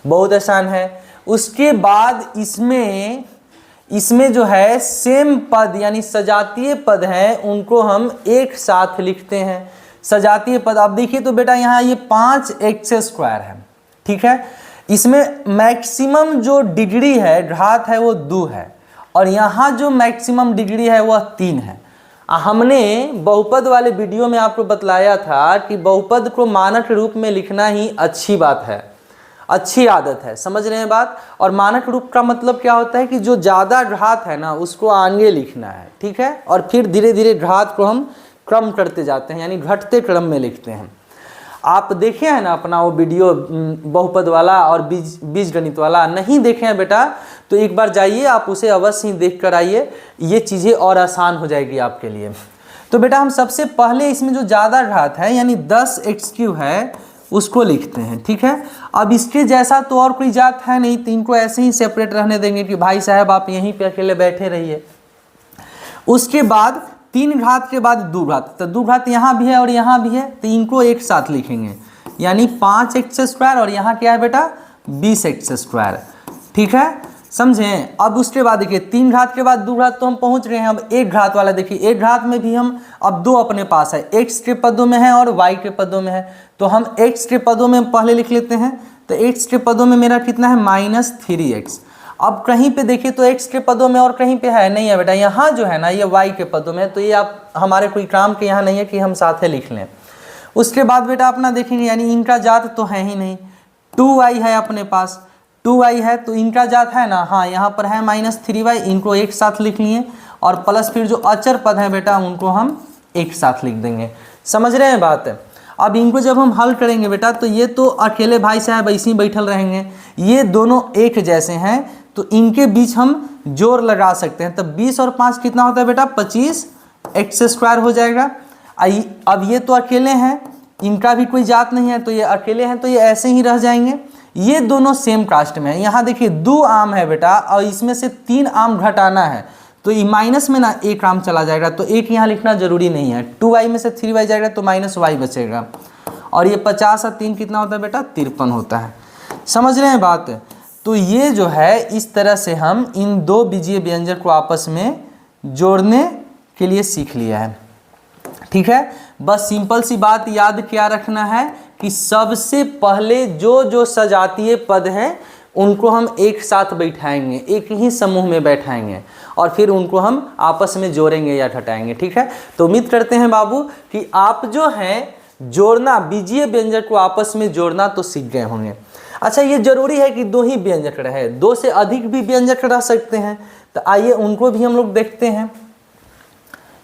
बहुत आसान है। उसके बाद इसमें जो है सेम पद यानी सजातीय पद हैं उनको हम एक साथ लिखते हैं। सजातीय पद आप देखिए तो बेटा यहाँ ये 5x² है, ठीक है। इसमें मैक्सिमम जो डिग्री है घात है वो 2 है, और यहाँ जो मैक्सिमम डिग्री है वह 3 है। हमने बहुपद वाले वीडियो में आपको बतलाया था कि बहुपद को मानक रूप में लिखना ही अच्छी बात है, अच्छी आदत है, समझ रहे हैं बात। और मानक रूप का मतलब क्या होता है कि जो ज़्यादा घात है ना उसको आगे लिखना है, ठीक है। और फिर धीरे धीरे घात को हम क्रम करते जाते हैं, यानी घटते क्रम में लिखते हैं। आप देखे हैं ना अपना वो वीडियो बहुपद वाला और बीजगणित वाला, नहीं देखे हैं बेटा तो एक बार जाइए आप उसे अवश्य ही देख कर आइए, ये चीज़ें और आसान हो जाएगी आपके लिए। तो बेटा हम सबसे पहले इसमें जो ज़्यादा घात है यानी 10x³ है उसको लिखते हैं, ठीक है। अब इसके जैसा तो और कोई जात है नहीं, तो इनको ऐसे ही सेपरेट रहने देंगे कि भाई साहब आप यहीं पे अकेले बैठे रहिए। उसके बाद 3 घात के बाद 2 घात, तो 2 घात यहाँ भी है और यहाँ भी है, तो इनको एक साथ लिखेंगे, यानी 5x² और यहाँ क्या है बेटा 20x²। ठीक है, समझें। अब उसके बाद देखिए 3 घात के बाद 2 घात तो हम पहुँच रहे हैं। अब 1 घात वाला देखिए, 1 घात में भी हम अब 2 अपने पास है, x के पदों में है और y के पदों में है, तो हम x के पदों में पहले लिख लेते हैं। तो x के पदों में मेरा कितना है -3x। अब कहीं पे देखिए तो x के पदों में और कहीं पे है नहीं है बेटा, यहाँ जो है ना ये y के पदों में, तो ये आप हमारे कोई काम के यहाँ नहीं है कि हम साथ लिख लें। उसके बाद बेटा अपना देखेंगे, यानी इनका जात तो है ही नहीं, 2y है अपने पास, 2y है तो इनका जात है ना, हाँ यहाँ पर है -3y, इनको एक साथ लिख लिए, और प्लस फिर जो अचर पद है बेटा उनको हम एक साथ लिख देंगे। समझ रहे हैं बात। अब इनको जब हम हल करेंगे बेटा, तो ये तो अकेले भाई साहब ऐसे ही बैठल रहेंगे, ये दोनों एक जैसे हैं, तो इनके बीच हम जोड़ लगा सकते हैं। तब 20 और 5 कितना होता है बेटा 25x² हो जाएगा। अब ये तो अकेले हैं, इनका भी कोई जात नहीं है, तो ये अकेले हैं, तो ये ऐसे ही रह जाएंगे। ये दोनों सेम कास्ट में है। यहाँ देखिए 2 आम है बेटा, और इसमें से 3 आम घटाना है, तो ये माइनस में ना 1 आम चला जाएगा, तो 1 यहाँ लिखना जरूरी नहीं है। 2y में से 3y जाएगा तो -y बचेगा, और ये 50 और 3 कितना होता है बेटा 53 होता है। समझ रहे हैं बात। तो ये जो है इस तरह से हम इन 2 बीजीय व्यंजक को आपस में जोड़ने के लिए सीख लिया है। ठीक है, बस सिंपल सी बात याद क्या रखना है कि सबसे पहले जो सजातीय पद हैं उनको हम एक साथ बैठाएंगे, एक ही समूह में बैठाएंगे, और फिर उनको हम आपस में जोड़ेंगे या घटाएंगे। ठीक है, तो उम्मीद करते हैं बाबू कि आप जो हैं जोड़ना, बीजीय व्यंजक को आपस में जोड़ना तो सीख गए होंगे। अच्छा, ये जरूरी है कि 2 ही व्यंजक रहे, 2 से अधिक भी व्यंजक रह सकते हैं, तो आइए उनको भी हम लोग देखते हैं।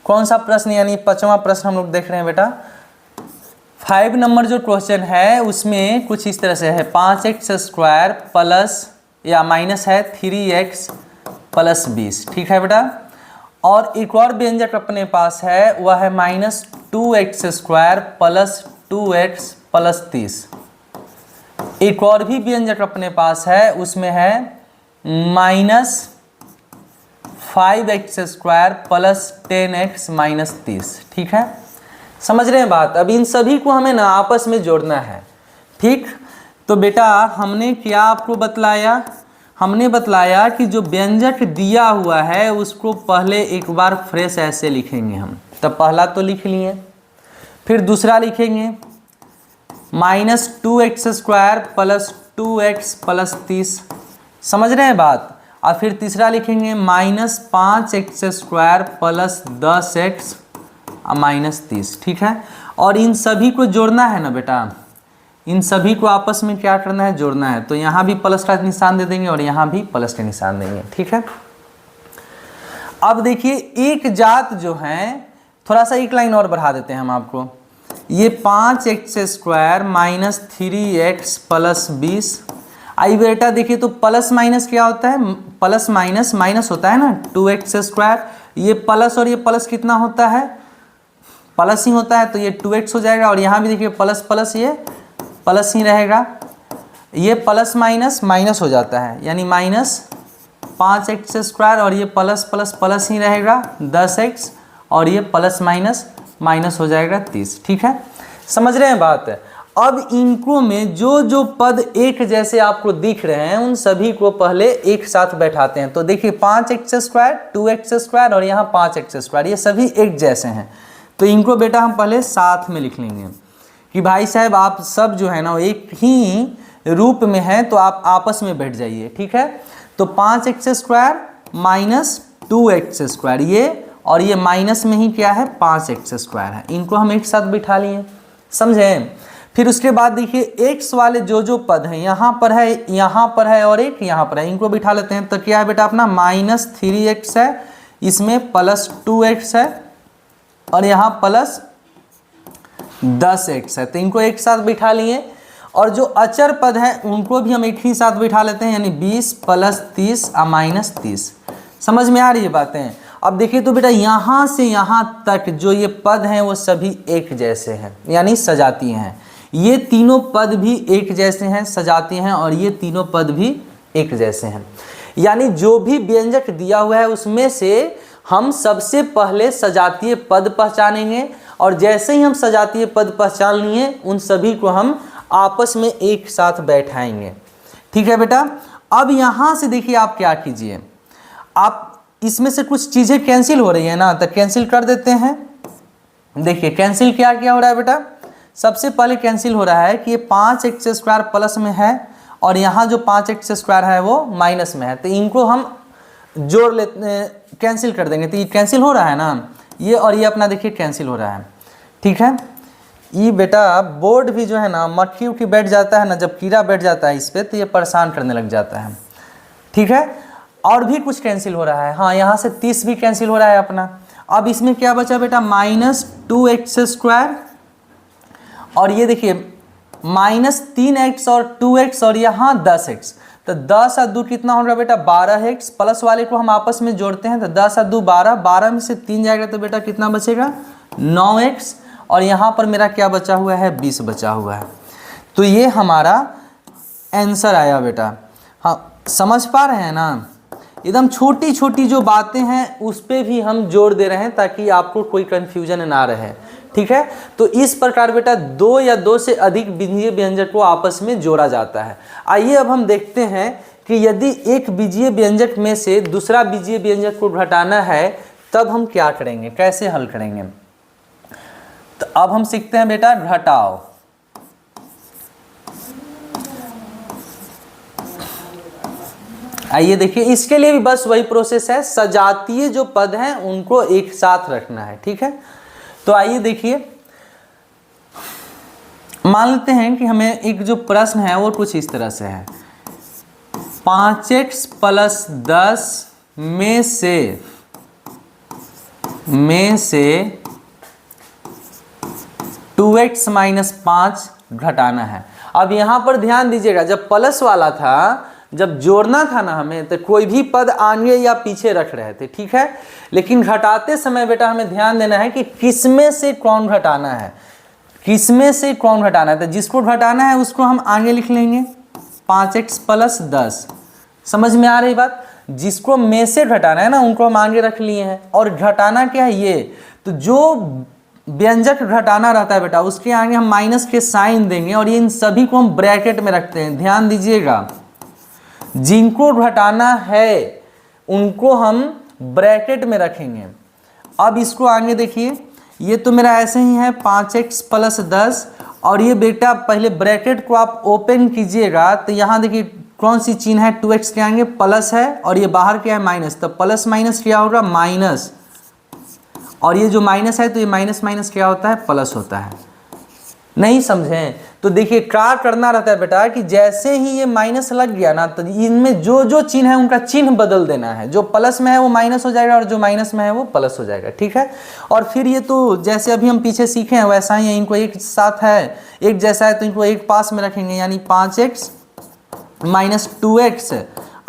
कौन सा प्रश्न, यानी 5वां प्रश्न हम लोग देख रहे हैं बेटा। 5 नंबर जो क्वेश्चन है उसमें कुछ इस तरह से है, 5x² प्लस या माइनस है 3x + 20। ठीक है बेटा, और एक और व्यंजक अपने पास है, वह है -2x² + 2x + 30। एक और भी व्यंजक अपने पास है, उसमें है -5x² + 10x - 30। ठीक है, समझ रहे हैं बात। अब इन सभी को हमें ना आपस में जोड़ना है। ठीक, तो बेटा हमने क्या आपको बतलाया, हमने बतलाया कि जो व्यंजक दिया हुआ है उसको पहले एक बार फ्रेश ऐसे लिखेंगे हम। तब पहला तो लिख लिए, फिर दूसरा लिखेंगे -2x² + 2x + 30। समझ रहे हैं बात। और फिर तीसरा लिखेंगे -5x² + 10x - 30। ठीक है, और इन सभी को जोड़ना है ना बेटा, इन सभी को आपस में क्या करना है, जोड़ना है। तो यहाँ भी प्लस का निशान दे देंगे और यहाँ भी प्लस का निशान देंगे। ठीक है, अब देखिए एक जात जो है, थोड़ा सा एक लाइन और बढ़ा देते हैं हम आपको। ये 5x² - 3x + 20। आई बेटा देखिए, तो प्लस माइनस क्या होता है, प्लस माइनस माइनस होता है ना, 2x²। ये प्लस और ये प्लस कितना होता है, प्लस ही होता है, तो ये 2x हो जाएगा। और यहाँ भी देखिए प्लस प्लस, ये प्लस ही रहेगा, ये प्लस माइनस माइनस हो जाता है, यानी -5x² और ये प्लस प्लस प्लस ही रहेगा 10x, और ये प्लस माइनस माइनस हो जाएगा 30। ठीक है, समझ रहे हैं बात। अब इनको में जो पद एक जैसे आपको दिख रहे हैं उन सभी को पहले एक साथ बैठाते हैं। तो देखिए 5x², 2x² और यहाँ 5x², ये सभी एक जैसे हैं, तो इनको बेटा हम पहले साथ में लिख लेंगे कि भाई साहब आप सब जो है ना एक ही रूप में हैं, तो आप आपस में बैठ जाइए। ठीक है, तो 5x² - 2x², ये और ये माइनस में ही क्या है 5x² है, इनको हम एक साथ बिठा लिए। समझें। फिर उसके बाद देखिए x वाले जो पद हैं, यहाँ पर है और एक यहाँ पर है, इनको बिठा लेते हैं। तो क्या है बेटा अपना -3x है, इसमें +2x है, और यहाँ +10x है, तो इनको एक साथ बिठा लिए। और जो अचर पद हैं उनको भी हम एक ही साथ बिठा लेते हैं, यानी 20 + 30 - 30। समझ में आ रही है बातें। अब देखिए तो बेटा यहाँ से यहाँ तक जो ये पद हैं वो सभी एक जैसे हैं, यानी सजातीय हैं। ये तीनों पद भी एक जैसे हैं, सजातीय हैं, और ये तीनों पद भी एक जैसे हैं। यानी जो भी व्यंजक दिया हुआ है उसमें से हम सबसे पहले सजातीय पद पहचानेंगे और जैसे ही हम सजातीय पद पहचान लिए उन सभी को हम आपस में एक साथ बैठाएंगे। ठीक है बेटा। अब यहाँ से देखिए आप क्या कीजिए, आप इसमें से कुछ चीज़ें कैंसिल हो रही है ना, तो कैंसिल कर देते हैं। देखिए कैंसिल क्या क्या हो रहा है बेटा, सबसे पहले कैंसिल हो रहा है कि ये 5x² प्लस में है और यहाँ जो 5x² है वो माइनस में है, तो इनको हम जोड़ लेते, कैंसिल कर देंगे। तो ये कैंसिल हो रहा है ना, ये और ये अपना देखिए कैंसिल हो रहा है। ठीक है। ये बेटा बोर्ड भी जो है ना, मक्खी उक्खी बैठ जाता है ना, जब कीड़ा बैठ जाता है इस पर तो ये परेशान करने लग जाता है। ठीक है। और भी कुछ कैंसिल हो रहा है, हाँ यहाँ से 30 भी कैंसिल हो रहा है अपना। अब इसमें क्या बचा बेटा, -2x² और ये देखिए -3x और 2x और यहाँ 10x, तो 10 और 2 कितना हो रहा है बेटा 12x, प्लस वाले को हम आपस में जोड़ते हैं तो 10 और 2 12, 12 में से 3 जाएगा तो बेटा कितना बचेगा 9x और यहाँ पर मेरा क्या बचा हुआ है 20 बचा हुआ है। तो ये हमारा आंसर आया बेटा। हाँ समझ पा रहे हैं ना, एकदम छोटी छोटी जो बातें हैं उस पर भी हम जोड़ दे रहे हैं ताकि आपको कोई कन्फ्यूजन ना रहे। ठीक है। तो इस प्रकार बेटा 2 या 2 से अधिक बीजीय व्यंजक को आपस में जोड़ा जाता है। आइए अब हम देखते हैं कि यदि एक बीजीय व्यंजक में से दूसरा बीजीय व्यंजक को घटाना है तब हम क्या करेंगे, कैसे हल करेंगे। तो अब हम सीखते हैं बेटा घटाओ। आइए देखिए, इसके लिए भी बस वही प्रोसेस है, सजातीय जो पद हैं उनको एक साथ रखना है। ठीक है। तो आइए देखिए, मान लेते हैं कि हमें एक जो प्रश्न है वो कुछ इस तरह से है, 5x + 10 में से 2x - 5 घटाना है। अब यहाँ पर ध्यान दीजिएगा, जब प्लस वाला था, जब जोड़ना था ना हमें, तो कोई भी पद आगे या पीछे रख रहे थे। ठीक है। लेकिन घटाते समय बेटा हमें ध्यान देना है कि किसमें से कौन घटाना है, किसमें से कौन घटाना है। तो जिसको घटाना है उसको हम आगे लिख लेंगे 5x + 10। समझ में आ रही बात, जिसको में से घटाना है ना उनको हम आगे रख लिए हैं। और घटाना क्या है ये, तो जो व्यंजक घटाना रहता है बेटा उसके आगे हम माइनस के साइन देंगे और इन सभी को हम ब्रैकेट में रखते हैं। ध्यान दीजिएगा, जिनको घटाना है उनको हम ब्रैकेट में रखेंगे। अब इसको आगे देखिए, ये तो मेरा ऐसे ही है 5x + 10 और ये बेटा पहले ब्रैकेट को आप ओपन कीजिएगा तो यहाँ देखिए कौन सी चिन्ह है, 2x के आगे प्लस है और ये बाहर क्या है माइनस, तो प्लस माइनस क्या होगा माइनस, और ये जो माइनस है तो ये माइनस माइनस क्या होता है प्लस होता है। नहीं समझें तो देखिए क्या करना रहता है बेटा कि जैसे ही ये माइनस लग गया ना तो इनमें जो जो चिन्ह है उनका चिन्ह बदल देना है, जो प्लस में है वो माइनस हो जाएगा और जो माइनस में है वो प्लस हो जाएगा। ठीक है। और फिर ये तो जैसे अभी हम पीछे सीखे हैं वैसा ही है, इनको एक साथ है, एक जैसा है तो इनको एक पास में रखेंगे, यानी 5x - 2x,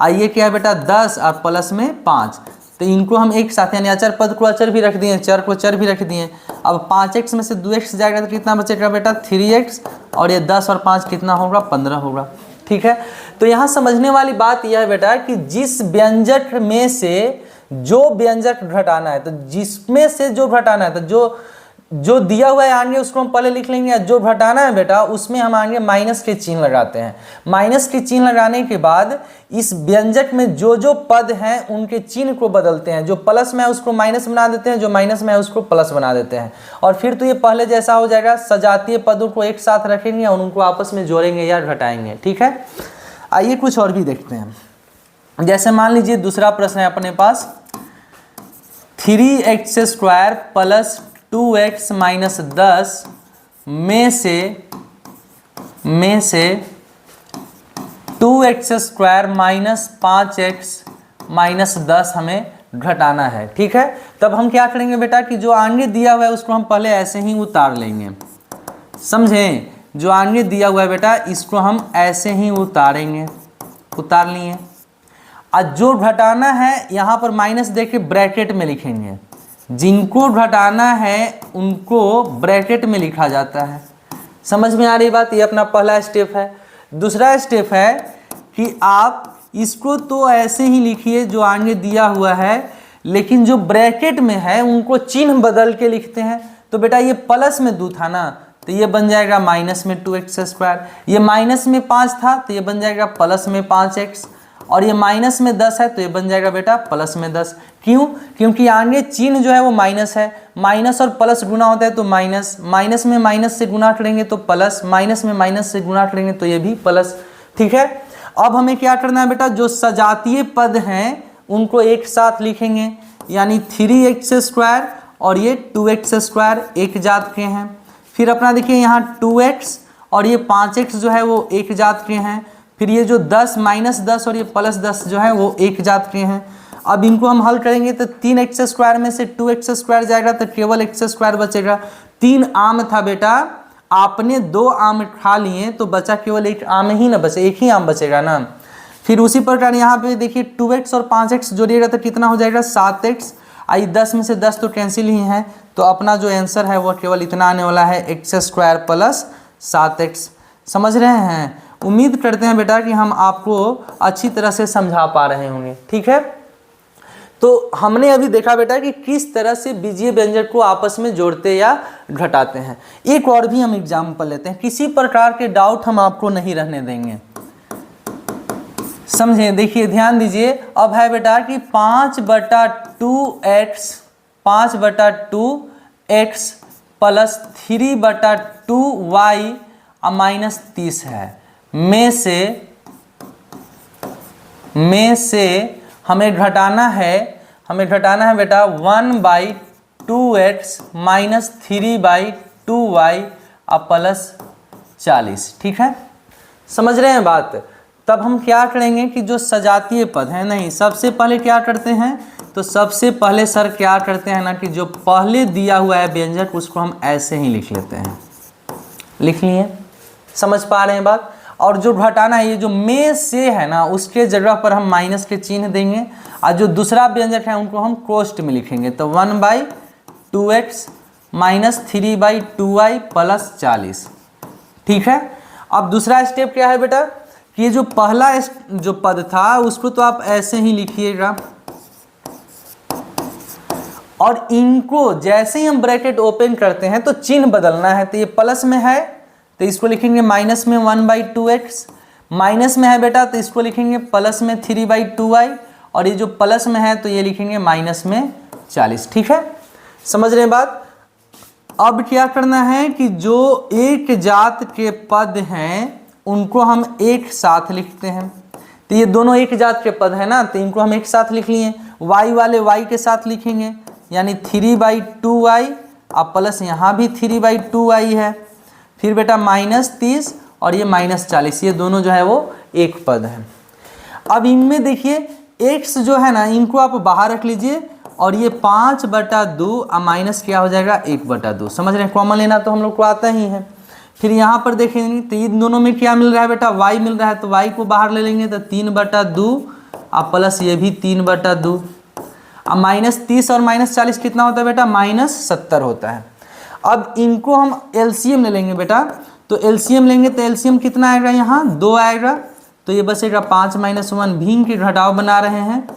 आइए क्या है बेटा 10 और प्लस में 5, तो इनको हम एक साथ, यानी अचर पद को अचर भी रख दिए, चर को चर भी रख दिए। अब 5x में से 2x जाएगा तो कितना बचेगा बेटा 3x, और ये 10 और 5 कितना होगा 15 होगा। ठीक है। तो यहाँ समझने वाली बात यह है बेटा कि जिस व्यंजक में से जो व्यंजक घटाना है, तो जिसमें से जो घटाना है, तो जो दिया हुआ है आगे उसको हम पहले लिख लेंगे, जो घटाना है बेटा उसमें हम आगे माइनस के चिन्ह लगाते हैं। माइनस के चिन्ह लगाने के बाद इस व्यंजक में जो जो पद हैं उनके चिन्ह को बदलते हैं, जो प्लस में है उसको माइनस बना देते हैं, जो माइनस में है उसको प्लस बना देते हैं, और फिर तो ये पहले जैसा हो जाएगा, सजातीय पदों को एक साथ रखेंगे और उनको आपस में जोड़ेंगे या घटाएंगे। ठीक है। आइए कुछ और भी देखते हैं, जैसे मान लीजिए दूसरा प्रश्न है अपने पास, 3x² + 2x - 10 में से 2x² - 5x - 10 हमें घटाना है। ठीक है। तब हम क्या करेंगे बेटा कि जो आगे दिया हुआ है उसको हम पहले ऐसे ही उतार लेंगे। समझें, जो आगे दिया हुआ है बेटा इसको हम ऐसे ही उतारेंगे, उतार लिए। और जो घटाना है यहाँ पर माइनस देके ब्रैकेट में लिखेंगे, जिनको घटाना है उनको ब्रैकेट में लिखा जाता है। समझ में आ रही बात, ये अपना पहला स्टेप है। दूसरा स्टेप है कि आप इसको तो ऐसे ही लिखिए जो आगे दिया हुआ है, लेकिन जो ब्रैकेट में है उनको चिन्ह बदल के लिखते हैं। तो बेटा ये प्लस में 2 था ना, तो ये बन जाएगा माइनस में 2x²। ये माइनस में 5 था तो ये बन जाएगा प्लस में 5x, और ये माइनस में 10 है तो ये बन जाएगा बेटा प्लस में 10। क्यों? क्योंकि आगे चिन्ह जो है वो माइनस है, माइनस और प्लस गुना होता है तो माइनस, माइनस में माइनस से गुना करेंगे तो प्लस, माइनस में माइनस से गुना करेंगे तो ये भी प्लस। ठीक है, अब हमें क्या करना है बेटा, जो सजातीय पद हैं उनको एक साथ लिखेंगे, यानी 3x² और ये 2x² एक जात के हैं। फिर अपना देखिए यहाँ 2x और ये 5x जो है वो एक जात के हैं। फिर ये जो 10 -10 और ये +10 जो है वो एक जात के हैं। अब इनको हम हल करेंगे तो 3x² में से 2x² जाएगा तो केवल x² बचेगा। 3 आम था बेटा, आपने 2 आम खा लिए तो बचा केवल 1 आम ही ना बचे, 1 ही आम बचेगा ना। फिर उसी प्रकार यहाँ पे देखिए 2x और 5x जोड़िएगा तो कितना हो जाएगा 7x। आई 10 में से 10 तो कैंसिल ही है, तो अपना जो आंसर है वो केवल इतना आने वाला है x² + 7x। समझ रहे हैं? उम्मीद करते हैं बेटा कि हम आपको अच्छी तरह से समझा पा रहे होंगे। ठीक है, तो हमने अभी देखा बेटा कि किस तरह से बीजीय व्यंजक को आपस में जोड़ते या घटाते हैं। एक और भी हम एग्जाम्पल लेते हैं, किसी प्रकार के डाउट हम आपको नहीं रहने देंगे, समझे? देखिए ध्यान दीजिए, अब है बेटा कि 5/2x 5/2x + 3/2y -30 है। में से हमें घटाना है बेटा 1/2x - 3/2y + 40। ठीक है, समझ रहे हैं बात? तब हम क्या करेंगे कि जो सजातीय पद है, नहीं सबसे पहले क्या करते हैं, तो सबसे पहले सर क्या करते हैं ना कि जो पहले दिया हुआ है व्यंजक उसको हम ऐसे ही लिख लेते हैं। लिख लिए? समझ पा रहे हैं बात? और जो घटाना है, ये जो में से है ना उसके जगह पर हम माइनस के चिन्ह देंगे, और जो दूसरा व्यंजक है उनको हम कोष्ठ में लिखेंगे। तो 1/2x - 3/2y + 40। ठीक है, अब दूसरा स्टेप क्या है बेटा कि ये जो पहला जो पद था उसको तो आप ऐसे ही लिखिएगा, और इनको जैसे ही हम ब्रैकेट ओपन करते हैं तो चिन्ह बदलना है। तो ये प्लस में है तो इसको लिखेंगे माइनस में 1/2x, माइनस में है बेटा तो इसको लिखेंगे प्लस में 3/2y, और ये जो प्लस में है तो ये लिखेंगे माइनस में 40। ठीक है, समझ रहे हैं बात? अब क्या करना है कि जो एक जात के पद हैं उनको हम एक साथ लिखते हैं। तो ये दोनों एक जात के पद है ना, तो इनको हम एक साथ लिख लिए। y वाले y के साथ लिखेंगे, यानी 3/2y, अब प्लस यहाँ भी 3/2y है। फिर बेटा -30 और ये -40, ये दोनों जो है वो एक पद है। अब इनमें देखिए x जो है ना इनको आप बाहर रख लीजिए, और ये 5/2 माइनस क्या हो जाएगा 1/2। समझ रहे हैं? कॉमन लेना तो हम लोग को आता ही है। फिर यहाँ पर देखेंगे तो इन दोनों में क्या मिल रहा है बेटा, y मिल रहा है, तो y को बाहर ले लेंगे तो 3/2 अब प्लस ये भी 3/2। अब -30 और -40 कितना होता है बेटा, -70 होता है। अब इनको हम एलसीएम ले लेंगे बेटा, तो एलसीएम लेंगे तो एलसीएम कितना आएगा, यहाँ 2 आएगा, तो ये बचेगा 5 - 1। भिन्न के घटाव बना रहे हैं।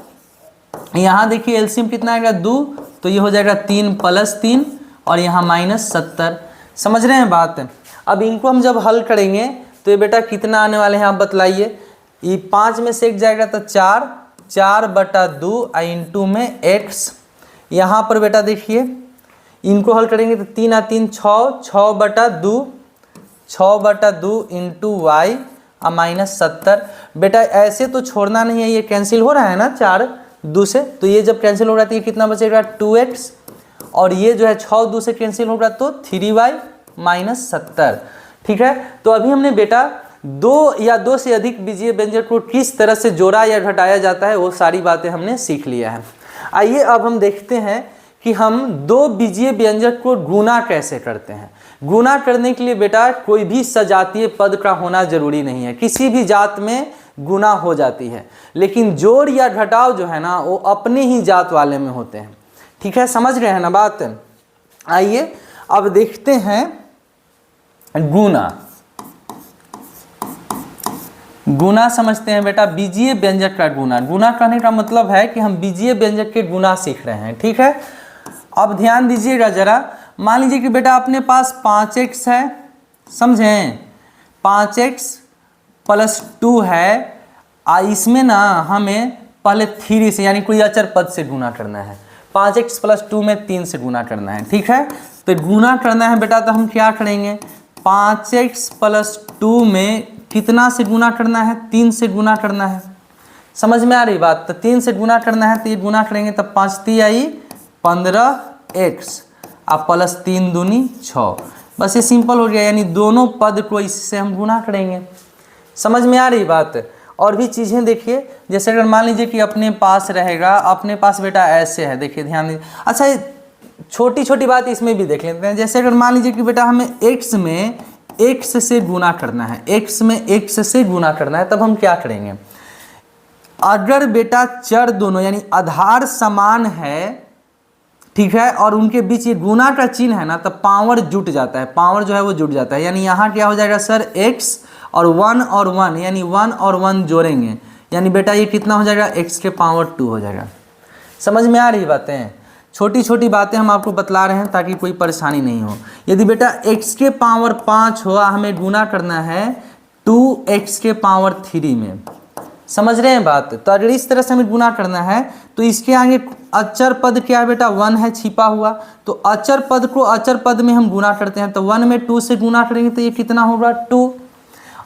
यहाँ देखिए एलसीएम कितना आएगा 2, तो ये हो जाएगा 3 + 3 और यहाँ -70। समझ रहे हैं बात? अब इनको हम जब हल करेंगे तो ये बेटा कितना आने वाले हैं आप बतलाइए। ये 5 में से 1 जाएगा तो 4, 4/2 इंटू में x। यहाँ पर बेटा देखिए इनको हल करेंगे तो 3 और 3 6, 6/2 इंटू y -70। बेटा ऐसे तो छोड़ना नहीं है, ये कैंसिल हो रहा है ना 4 2 से, तो ये जब कैंसिल हो रहा है तो ये कितना बचेगा 2x, और ये जो है 6 2 से कैंसिल होगा तो 3y -70। ठीक है, तो अभी हमने बेटा 2 या 2 से अधिक बीजीय व्यंजक को किस तरह से जोड़ा या घटाया जाता है वो सारी बातें हमने सीख लिया है। आइए अब हम देखते हैं कि हम 2 बीजीय व्यंजक को गुना कैसे करते हैं। गुना करने के लिए बेटा कोई भी सजातीय पद का होना जरूरी नहीं है, किसी भी जात में गुना हो जाती है, लेकिन जोड़ या घटाव जो है ना वो अपने ही जात वाले में होते हैं। ठीक है, समझ रहे हैं ना बात? आइए अब देखते हैं गुना। गुना समझते हैं बेटा, बीजीय व्यंजक का गुना। गुना कहने का मतलब है कि हम बीजीय व्यंजक के गुना सीख रहे हैं, ठीक है। अब ध्यान दीजिएगा जरा, मान लीजिए कि बेटा अपने पास 5x है, समझें, 5x प्लस 2 है, इसमें ना हमें पहले 3 से यानी कोई अचर पद से गुना करना है। 5x प्लस 2 में 3 से गुना करना है, ठीक है। तो गुना करना है बेटा, तो हम क्या करेंगे, 5x प्लस 2 में कितना से गुना करना है, 3 से गुना करना है। समझ में आ रही बात, तो 3 से गुना करना है, तो ये गुना करेंगे तब 5 3 आई 15x, अब प्लस 3 दूनी 6, बस ये सिंपल हो गया, यानी दोनों पद को इससे हम गुना करेंगे। समझ में आ रही बात। और भी चीज़ें देखिए, जैसे अगर मान लीजिए कि अपने पास रहेगा, अपने पास बेटा ऐसे है, देखिए ध्यान दीजिए। अच्छा, छोटी छोटी बात इसमें भी देख लेते हैं। जैसे अगर मान लीजिए कि बेटा हमें x में x से गुना करना है, x में x से गुना करना है, तब हम क्या करेंगे, अगर बेटा चर दोनों यानी आधार समान है, ठीक है, और उनके बीच ये गुना का चिन्ह है ना, तब पावर जुट जाता है, पावर जो है वो जुट जाता है। यानी यहाँ क्या हो जाएगा सर, x और 1 यानी 1 और 1 जोड़ेंगे, यानी बेटा ये कितना हो जाएगा, x के पावर 2 हो जाएगा। समझ में आ रही बातें, छोटी छोटी बातें हम आपको बतला रहे हैं ताकि कोई परेशानी नहीं हो। यदि बेटा x के पावर 5 हो, हमें गुना करना है 2x के पावर 3 में, समझ रहे हैं बात। तो अगर इस तरह से हमें गुना करना है, तो इसके आगे अचर पद क्या है बेटा, 1 है छिपा हुआ, तो अचर पद को अचर पद में हम गुना करते हैं, तो 1 में 2 से गुना करेंगे तो ये कितना होगा 2।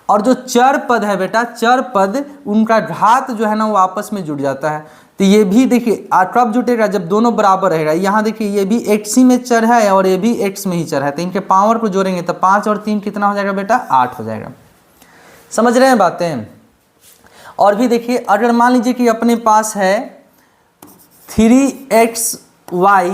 और जो चर पद है बेटा, चर पद उनका घात जो है ना वो आपस में जुड़ जाता है, तो ये भी देखिए कब जुटेगा, जब दोनों बराबर रहेगा। यहाँ देखिए ये भी x ही में चर है और ये भी x में ही चर है, तो इनके पावर को जोड़ेंगे तो 5 और 3 कितना हो जाएगा बेटा, 8 हो जाएगा। समझ रहे हैं बातें। और भी देखिए, अगर मान लीजिए कि अपने पास है 3xy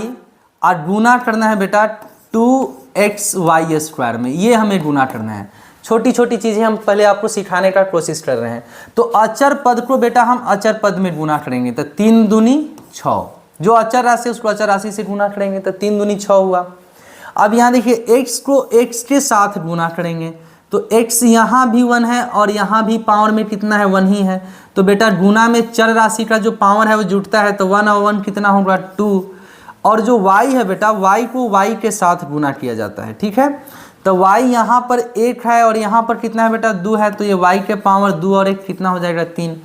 और गुना करना है बेटा 2xy² में, ये हमें गुना करना है। छोटी छोटी चीज़ें हम पहले आपको सिखाने का कोशिश कर रहे हैं। तो अचर पद को बेटा हम अचर पद में गुना करेंगे, तो 3 दूनी 6, जो अचर राशि है उसको अचर राशि से गुना करेंगे, तो 3 दूनी 6 हुआ। अब यहाँ देखिए x को x के साथ गुना करेंगे, तो x यहाँ भी 1 है और यहाँ भी पावर में कितना है, 1 ही है, तो बेटा गुना में चर राशि का जो पावर है वो जुटता है, तो 1 और 1 कितना होगा 2। और जो y है बेटा, y को y के साथ गुना किया जाता है, ठीक है। तो y यहाँ पर 1 है और यहाँ पर कितना है बेटा 2 है, तो ये y के पावर 2 और 1 कितना हो जाएगा 3।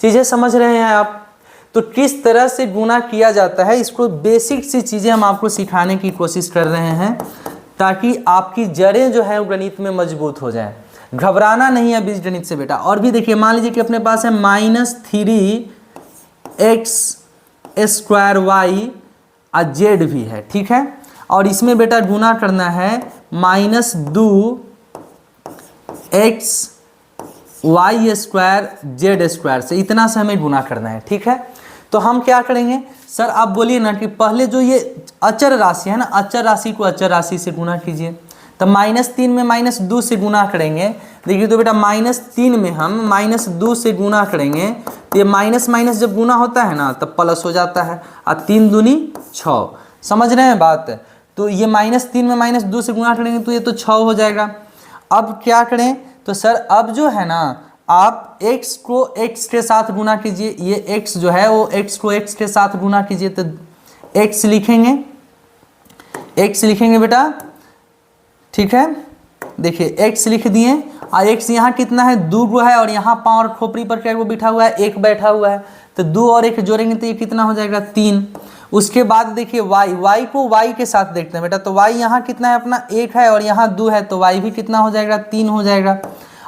चीज़ें समझ रहे हैं आप। तो किस तरह से गुना किया जाता है, इसको बेसिक सी चीज़ें हम आपको सिखाने की कोशिश कर रहे हैं, ताकि आपकी जड़ें जो है वो गणित में मजबूत हो जाए। घबराना नहीं है बीजगणित से बेटा। और भी देखिए, मान लीजिए कि अपने पास है -3x² और z भी है, ठीक है, और इसमें बेटा गुना करना है -2xy² z² से, इतना से हमें गुना करना है, ठीक है। तो हम क्या करेंगे सर, आप बोलिए ना कि पहले जो ये अचर राशि है ना, अचर राशि को अचर राशि से गुना कीजिए। तो -3 में -2 से गुना करेंगे, देखिए तो बेटा -3 में हम -2 से गुना करेंगे, तो ये माइनस माइनस जब गुना होता है ना तब प्लस हो जाता है, और 3 दूनी 6। समझ रहे हैं बात। तो ये -3 में -2 से गुना करेंगे तो ये तो 6 हो जाएगा। अब क्या करें, तो सर अब जो है ना, आप x को x के साथ गुना कीजिए, ये x जो है वो x को x के साथ गुना कीजिए, तो x लिखेंगे, x लिखेंगे बेटा, ठीक है। देखिए x लिख दिए, और x यहाँ कितना है 2 गो है, और यहाँ पावर खोपड़ी पर क्या वो बिठा हुआ है, 1 बैठा हुआ है, तो 2 और 1 जोड़ेंगे तो ये कितना हो जाएगा 3। उसके बाद देखिए y को y के साथ देखते हैं बेटा, तो y यहाँ कितना है अपना 1 है और यहाँ 2 है, तो y भी कितना हो जाएगा 3 हो जाएगा।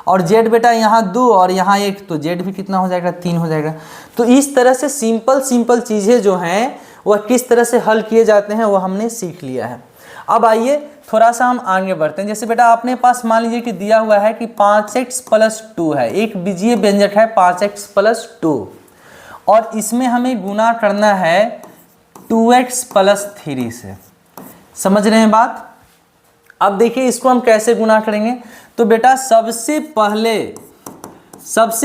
और z बेटा यहाँ 2 और यहाँ 1, तो z भी कितना हो जाएगा 3 हो जाएगा। तो इस तरह से सिंपल चीज़ें जो हैं वह किस तरह से हल किए जाते हैं वो हमने सीख लिया है। अब आइए थोड़ा सा हम आगे बढ़ते हैं। जैसे बेटा अपने पास मान लीजिए कि दिया हुआ है कि 5x + 2 है, एक बीजीय व्यंजक है 5x + 2, और इसमें हमें गुना करना है 2x + 3 से। समझ रहे हैं बात। अब देखिए इसको हम कैसे गुना करेंगे। तो बेटा सबसे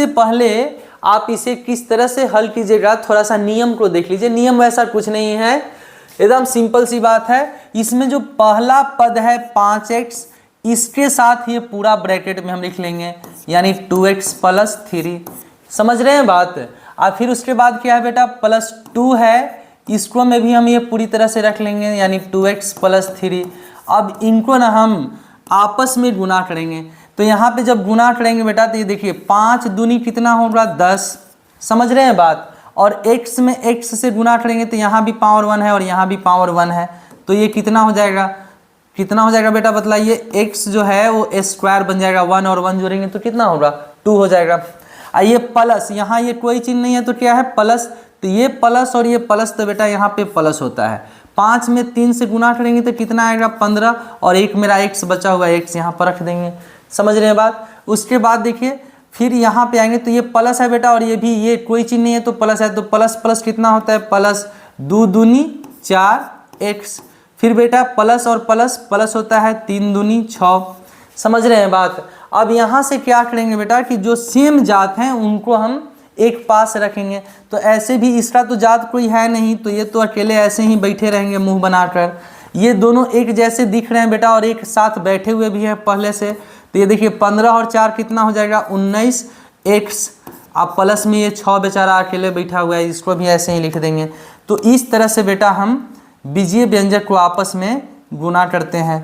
पहले आप इसे किस तरह से हल कीजिएगा, थोड़ा सा नियम को देख लीजिए। नियम वैसा कुछ नहीं है, एकदम सिंपल सी बात है। इसमें जो पहला पद है 5x, इसके साथ ये पूरा ब्रैकेट में हम लिख लेंगे यानी 2x प्लस 3। समझ रहे हैं बात। और फिर उसके बाद क्या है बेटा, प्लस 2 है, इसको में भी हम ये पूरी तरह से रख लेंगे यानी 2x प्लस 3। अब इनको ना हम आपस में गुना करेंगे, तो यहाँ पे जब गुना करेंगे बेटा तो ये देखिए 5 दूनी कितना होगा 10। समझ रहे हैं बात। और x में x से गुना करेंगे तो यहाँ भी पावर 1 है और यहाँ भी पावर 1 है, तो ये कितना हो जाएगा, कितना हो जाएगा बेटा बतलाइए। x जो है वो स्क्वायर बन जाएगा, 1 और 1 जोड़ेंगे तो कितना होगा 2 हो जाएगा। ये प्लस, यहाँ ये कोई चिन्ह नहीं है तो क्या है प्लस, तो ये प्लस और ये प्लस, तो बेटा यहाँ पे प्लस होता है। 5 में 3 से गुना करेंगे तो कितना आएगा 15, और एक मेरा x बचा हुआ x यहाँ पर रख देंगे। समझ रहे हैं बात। उसके बाद देखिए फिर यहाँ पे आएंगे तो ये प्लस है बेटा और ये भी, ये कोई चिन्ह नहीं है तो प्लस है, तो प्लस प्लस कितना होता है प्लस 2 दूनी 4x। फिर बेटा प्लस और प्लस प्लस होता है 3 दूनी 6। समझ रहे हैं बात। अब यहाँ से क्या करेंगे बेटा कि जो सेम जात हैं उनको हम एक पास रखेंगे, तो ऐसे भी इसका तो जात कोई है नहीं, तो ये तो अकेले ऐसे ही बैठे रहेंगे मुंह बनाकर। ये दोनों एक जैसे दिख रहे हैं बेटा और एक साथ बैठे हुए भी हैं पहले से, तो ये देखिए 15 और 4 कितना हो जाएगा 19x। अब प्लस में ये 6 बेचारा अकेले बैठा हुआ है, इसको भी ऐसे ही लिख देंगे। तो इस तरह से बेटा हम बीजीय व्यंजक को आपस में गुना करते हैं।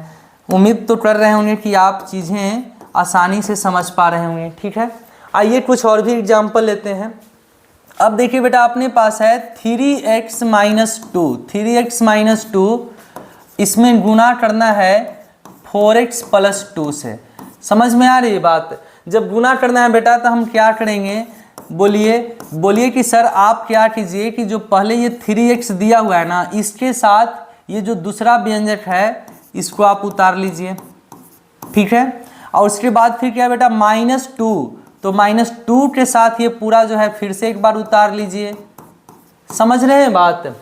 उम्मीद तो कर रहे होंगे कि आप चीज़ें आसानी से समझ पा रहे होंगे, ठीक है। आइए कुछ और भी एग्जाम्पल लेते हैं। अब देखिए बेटा अपने पास है 3x माइनस 2, 3x माइनस 2, इसमें गुना करना है 4x प्लस 2 से। समझ में आ रही है बात। जब गुना करना है बेटा तो हम क्या करेंगे, बोलिए कि सर आप क्या कीजिए कि जो पहले ये 3x दिया हुआ है ना, इसके साथ ये जो दूसरा व्यंजक है इसको आप उतार लीजिए, ठीक है। और उसके बाद फिर क्या बेटा -2, तो -2 के साथ ये पूरा जो है फिर से एक बार उतार लीजिए। समझ रहे हैं बात।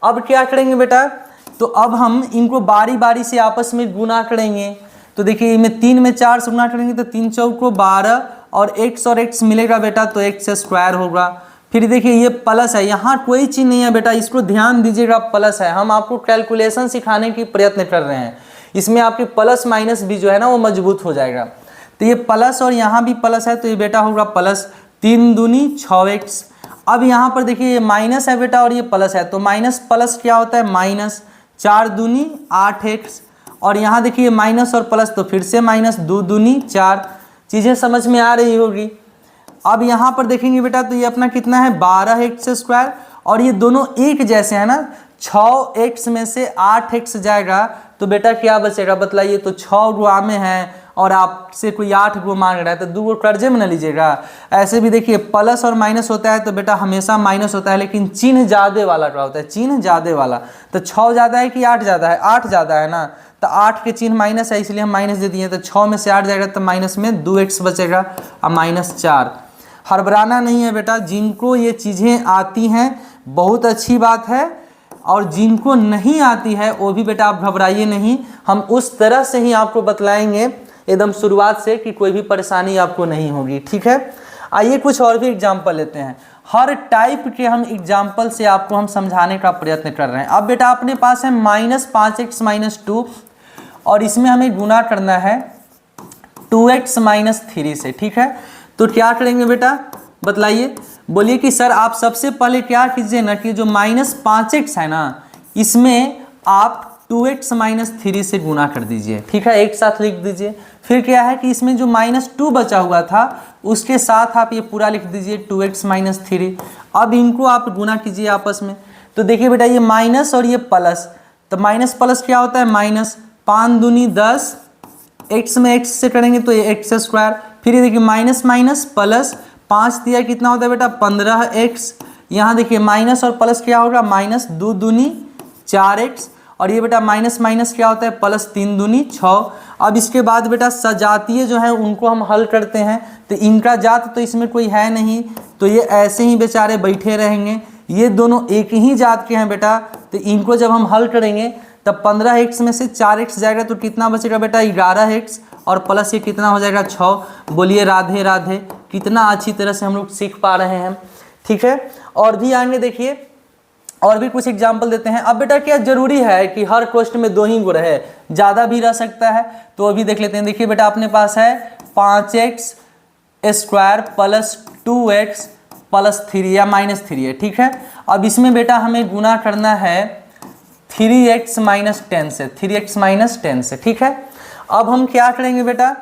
अब क्या करेंगे बेटा, तो अब हम इनको बारी बारी से आपस में गुना करेंगे। तो देखिए इनमें 3 में 4 से गुना करेंगे तो 3 चौको 12 और x मिलेगा बेटा तो x स्क्वायर होगा। फिर देखिए ये प्लस है, यहाँ कोई चीज़ नहीं है बेटा, इसको ध्यान दीजिएगा, प्लस है। हम आपको कैलकुलेशन सिखाने की प्रयत्न कर रहे हैं, इसमें आपकी प्लस माइनस भी जो है ना वो मजबूत हो जाएगा। तो ये प्लस और यहाँ भी प्लस है तो ये बेटा होगा प्लस 3 दूनी 6x। अब यहाँ पर देखिए ये माइनस है बेटा और ये प्लस है, तो माइनस प्लस क्या होता है माइनस, 4 दूनी 8x। और यहाँ देखिए माइनस और प्लस तो फिर से माइनस, 2 दूनी 4। चीज़ें समझ में आ रही होगी। अब यहाँ पर देखेंगे बेटा तो ये अपना कितना है 12x स्क्वायर, और ये दोनों एक जैसे हैं ना, 6x में से 8x जाएगा तो बेटा क्या बचेगा बतलाइए। तो 6 गो आमे हैं और आपसे कोई 8 गो मांग रहा है तो 2 गो कर्जे में न लीजिएगा। ऐसे भी देखिए प्लस और माइनस होता है तो बेटा हमेशा माइनस होता है, लेकिन चिन्ह ज़्यादा वाला क्या होता है, चिन्ह ज़्यादा वाला। तो 6 ज़्यादा है कि 8 ज़्यादा है, 8 ज़्यादा है ना, तो 8 के चिन्ह माइनस है इसलिए हम माइनस दे दिए। तो 6 में से 8 जाएगा तो माइनस में 2x बचेगा और -4। हड़बड़ाना नहीं है बेटा, जिनको ये चीज़ें आती हैं बहुत अच्छी बात है, और जिनको नहीं आती है वो भी बेटा आप घबराइए नहीं, हम उस तरह से ही आपको बतलाएंगे एकदम शुरुआत से कि कोई भी परेशानी आपको नहीं होगी, ठीक है। आइए कुछ और भी एग्जाम्पल लेते हैं। हर टाइप के हम एग्जाम्पल से आपको हम समझाने का प्रयत्न कर रहे हैं। अब बेटा अपने पास है -5x - 2 और इसमें हमें गुना करना है 2x - 3 से, ठीक है। तो क्या करेंगे बेटा बतलाइए, बोलिए कि सर आप सबसे पहले क्या कीजिए ना कि जो -5x है ना इसमें आप 2x - 3 से गुना कर दीजिए, ठीक है, एक साथ लिख दीजिए। फिर क्या है कि इसमें जो -2 बचा हुआ था उसके साथ आप ये पूरा लिख दीजिए 2x - 3। अब इनको आप गुना कीजिए आपस में। तो देखिए बेटा ये माइनस और ये प्लस, तो माइनस प्लस क्या होता है माइनस, 5 दूनी 10, x में x से करेंगे तो ये x स्क्वायर। फिर ये देखिए माइनस माइनस प्लस, 5 दिया कितना होता है बेटा 15x। यहाँ देखिए माइनस और प्लस क्या होगा माइनस, 2 दूनी 4x, और ये बेटा माइनस माइनस क्या होता है प्लस, 3 दूनी 6। अब इसके बाद बेटा सजातीय जो है उनको हम हल करते हैं, तो इनका जात तो इसमें कोई है नहीं तो ये ऐसे ही बेचारे बैठे रहेंगे। ये दोनों एक ही जात के हैं बेटा, तो इनको जब हम हल करेंगे तब 15x में से 4x जाएगा तो कितना बचेगा बेटा 11x, और प्लस ये कितना हो जाएगा 6। बोलिए राधे राधे। कितना अच्छी तरह से हम लोग सीख पा रहे हैं, ठीक है। और भी आगे देखिए और भी कुछ एग्जाम्पल देते हैं। अब बेटा क्या जरूरी है कि हर क्वेश्चन में 2 ही गो रहे, ज़्यादा भी रह सकता है, तो अभी देख लेते हैं। देखिए बेटा अपने पास है 5x square plus 2x plus 3 या माइनस 3 है, ठीक है। अब इसमें बेटा हमें गुना करना है 3x माइनस 10 से, 3x माइनस 10 से, ठीक है। अब हम क्या करेंगे बेटा,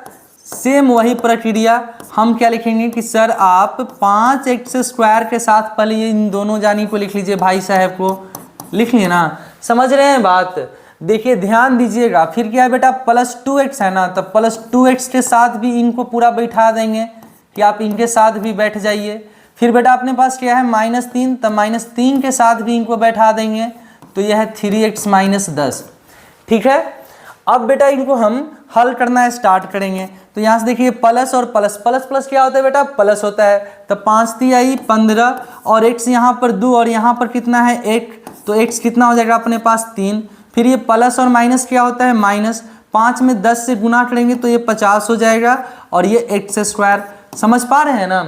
सेम वही प्रक्रिया, हम क्या लिखेंगे कि सर आप 5x स्क्वायर के साथ पहले ये इन दोनों जानी को लिख लीजिए, भाई साहब को लिख लिए ना, समझ रहे हैं बात। देखिए ध्यान दीजिएगा, फिर क्या है बेटा प्लस 2x है ना, तो प्लस 2x के साथ भी इनको पूरा बैठा देंगे कि आप इनके साथ भी बैठ जाइए। फिर बेटा अपने पास क्या है -3, तब -3 के साथ भी इनको बैठा देंगे, तो यह है 3x माइनस 10, ठीक है। अब बेटा इनको हम हल करना स्टार्ट करेंगे, तो यहाँ से देखिए प्लस और प्लस, प्लस प्लस क्या होता है बेटा, प्लस होता है। तो 5 × 3 आई 15 और x यहाँ पर 2 और यहाँ पर कितना है 1, तो x कितना हो जाएगा अपने पास 3। फिर ये प्लस और माइनस क्या होता है माइनस, 5 में 10 से गुना करेंगे तो ये 50 हो जाएगा और ये x स्क्वायर, समझ पा रहे हैं ना।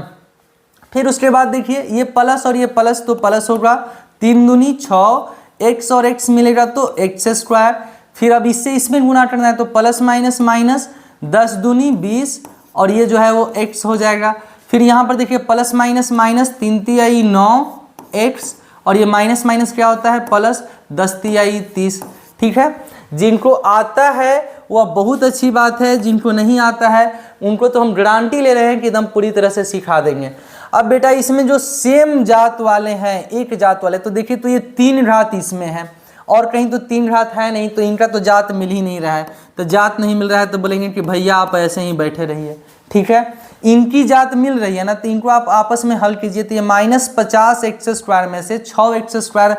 फिर उसके बाद देखिए ये प्लस और ये प्लस, तो प्लस होगा 3 दूनी 6, x और x मिलेगा तो x स्क्वायर। फिर अब इससे इसमें गुना करना है तो प्लस माइनस माइनस, 10 दूनी 20 और ये जो है वो x हो जाएगा। फिर यहाँ पर देखिए प्लस माइनस माइनस, 3 × 3 आई 9x और ये माइनस माइनस क्या होता है प्लस, 10 × 3 आई 30, ठीक है। जिनको आता है वह बहुत अच्छी बात है, जिनको नहीं आता है उनको तो हम गारंटी ले रहे हैं कि एकदम पूरी तरह से सिखा देंगे। अब बेटा इसमें जो सेम जात वाले हैं, एक जात वाले, तो देखिए तो ये 3 घात इसमें है और कहीं तो 3 घात है नहीं, तो इनका तो जात मिल ही नहीं रहा है। तो जात नहीं मिल रहा है तो बोलेंगे कि भैया आप ऐसे ही बैठे रहिए, ठीक है। इनकी जात मिल रही है ना, तो इनको आप आपस में हल कीजिए। तो ये -50x स्क्वायर में से 6x स्क्वायर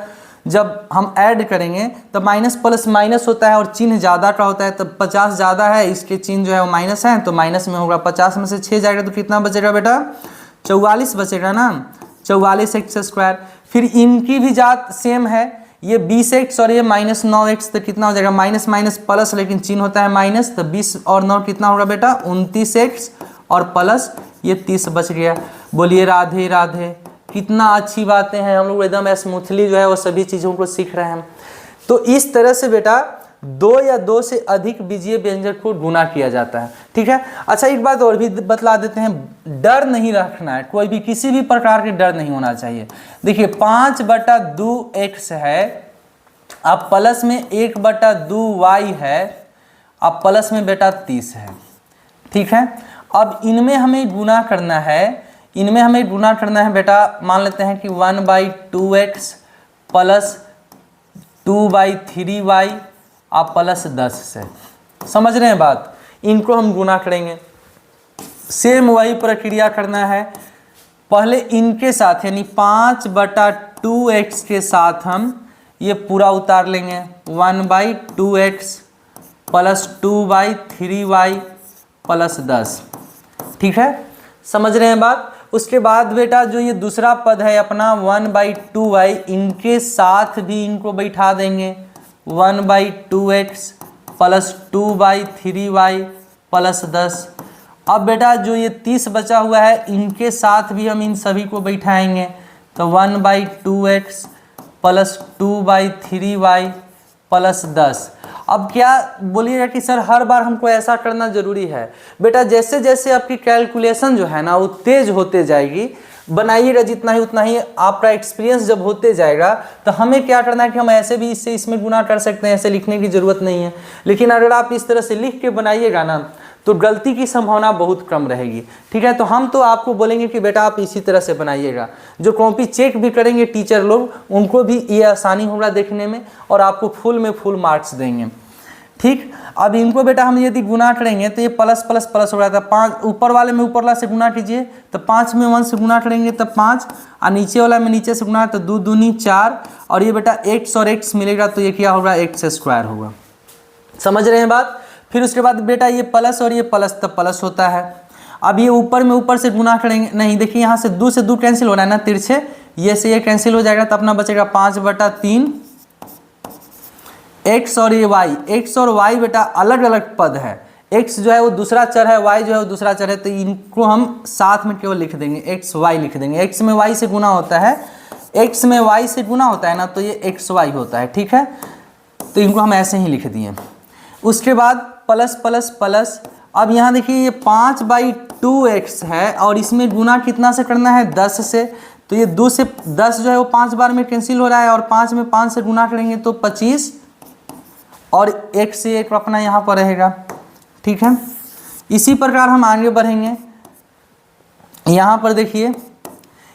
जब हम ऐड करेंगे तो माइनस प्लस माइनस होता है और चिन्ह ज़्यादा का होता है, तो 50 ज़्यादा है, इसके चिन्ह जो है वो माइनस है, तो माइनस में होगा। 50 में से 6 जाएगा तो कितना बचेगा बेटा, 44 बचेगा ना, 44x स्क्वायर। फिर इनकी भी जात सेम है, ये 20x और ये -9x, तो कितना हो जाएगा माइनस माइनस प्लस, लेकिन चिन्ह होता है माइनस, तो 20 और 9 कितना होगा बेटा 29x और प्लस ये 30 बच गया। बोलिए राधे राधे। कितना अच्छी बातें हैं, हम लोग एकदम स्मूथली जो है वो सभी चीज़ों को सीख रहे हैं। तो इस तरह से बेटा 2 या 2 से अधिक बीजीय व्यंजक को गुना किया जाता है, ठीक है। अच्छा एक बात और भी बतला देते हैं, डर नहीं रखना है, कोई भी किसी भी प्रकार के डर नहीं होना चाहिए। देखिए 5/2x है, अब प्लस में 1/2y है, अब प्लस में बेटा 30 है, ठीक है। अब इनमें हमें गुना करना है, इनमें हमें गुना करना है बेटा, मान लेते हैं कि 1/2x प्लस 2/3y आप प्लस 10 से, समझ रहे हैं बात। इनको हम गुना करेंगे, सेम वही प्रक्रिया करना है। पहले इनके साथ यानी 5/2x के साथ हम ये पूरा उतार लेंगे, 1/2x प्लस 2/3y प्लस 10, ठीक है, समझ रहे हैं बात। उसके बाद बेटा जो ये दूसरा पद है अपना 1/2y, इनके साथ भी इनको बैठा देंगे, 1/2x प्लस 2/3y प्लस 10। अब बेटा जो ये 30 बचा हुआ है, इनके साथ भी हम इन सभी को बैठाएंगे, तो 1/2x प्लस 2/3y प्लस 10। अब क्या बोलिएगा कि सर हर बार हमको ऐसा करना जरूरी है? बेटा जैसे जैसे आपकी कैलकुलेशन जो है ना वो तेज होते जाएगी, बनाइएगा जितना ही उतना ही आपका एक्सपीरियंस जब होते जाएगा, तो हमें क्या करना है कि हम ऐसे भी इससे इसमें गुना कर सकते हैं, ऐसे लिखने की ज़रूरत नहीं है। लेकिन अगर आप इस तरह से लिख के बनाइएगा ना तो गलती की संभावना बहुत कम रहेगी, ठीक है। तो हम तो आपको बोलेंगे कि बेटा आप इसी तरह से बनाइएगा। जो कॉपी चेक भी करेंगे टीचर लोग, उनको भी ये आसानी होगा देखने में और आपको फुल में फुल मार्क्स देंगे, ठीक। अब इनको बेटा हम यदि गुना करेंगे तो ये प्लस प्लस प्लस हो रहा था, 5 ऊपर वाले में ऊपर वाला से गुना कीजिए, तो 5 में 1 से गुना करेंगे तो 5, और नीचे वाला में नीचे से गुना तो 2 दूनी 4, और ये बेटा x और x मिलेगा तो ये क्या होगा x स्क्वायर होगा, समझ रहे हैं बात। फिर उसके बाद बेटा ये प्लस और ये प्लस तब प्लस होता है। अब ये ऊपर में ऊपर से गुना करेंगे, नहीं देखिए यहाँ से 2 से 2 कैंसिल हो रहा है ना तिरछे, ये से ये कैंसिल हो जाएगा, तो अपना बचेगा 5/3 x और ये y। x और y बेटा अलग अलग पद है, x जो है वो दूसरा चर है, y जो है वो दूसरा चर है, तो इनको हम साथ में केवल लिख देंगे, x y लिख देंगे। x में y से गुना होता है, x में y से गुना होता है ना, तो ये x y होता है, ठीक है। तो इनको हम ऐसे ही लिख दिए। उसके बाद प्लस प्लस प्लस, अब यहाँ देखिए ये 5/2 2x है और इसमें गुना कितना से करना है 10 से, तो ये 2 से 10 जो है वो 5 बार में कैंसिल हो रहा है और 5 में 5 से गुना करेंगे तो 25 और एक से एक अपना यहाँ पर रहेगा। ठीक है, इसी प्रकार हम आगे बढ़ेंगे। यहाँ पर देखिए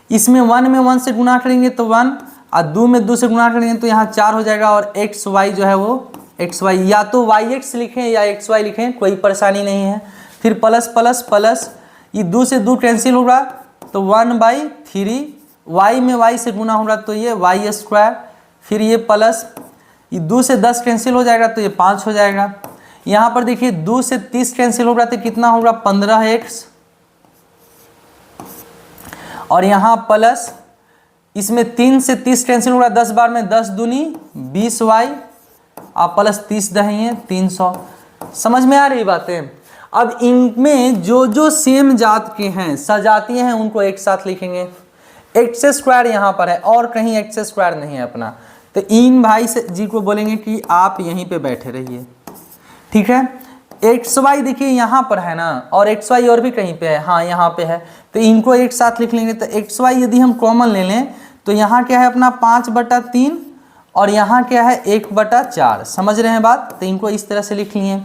इसमें 1 में 1 से गुना करेंगे तो 1 और 2 में 2 से गुना करेंगे तो यहाँ 4 हो जाएगा और एक्स वाई जो है वो एक्स वाई या तो वाई एक्स लिखें या एक्स वाई लिखें, कोई परेशानी नहीं है। फिर प्लस प्लस प्लस, ये 2 से 2 कैंसिल होगा तो 1/3, वाई में वाई से गुना होगा तो ये वाई स्क्वायर, फिर ये प्लस, ये 2 से 10 कैंसिल हो जाएगा तो ये 5 हो जाएगा। यहाँ पर देखिए 2 से 30 कैंसिल होगा तो कितना होगा 15x, और यहाँ प्लस इसमें 3 से 30 कैंसिल होगा 10 बार में, 10 दूनी 20y आप प्लस 30 दहेंगे 300। समझ में आ रही बातें। अब इनमें जो जो सेम जात के हैं सजातीय हैं उनको एक साथ लिखेंगे। एक्स स्क्वायर यहाँ पर है और कहीं एक्स स्क्वायर नहीं है अपना, तो इन भाई से जी को बोलेंगे कि आप यहीं पे बैठे रहिए। ठीक है, एक्स वाई देखिए यहाँ पर है ना, और एक्स वाई और भी कहीं पे है, हाँ यहाँ पे है, तो इनको एक साथ लिख लेंगे। तो एक्स वाई यदि हम कॉमन ले लें तो यहाँ क्या है अपना 5/3 और यहाँ क्या है 1/4। समझ रहे हैं बात, तो इनको इस तरह से लिख लिए।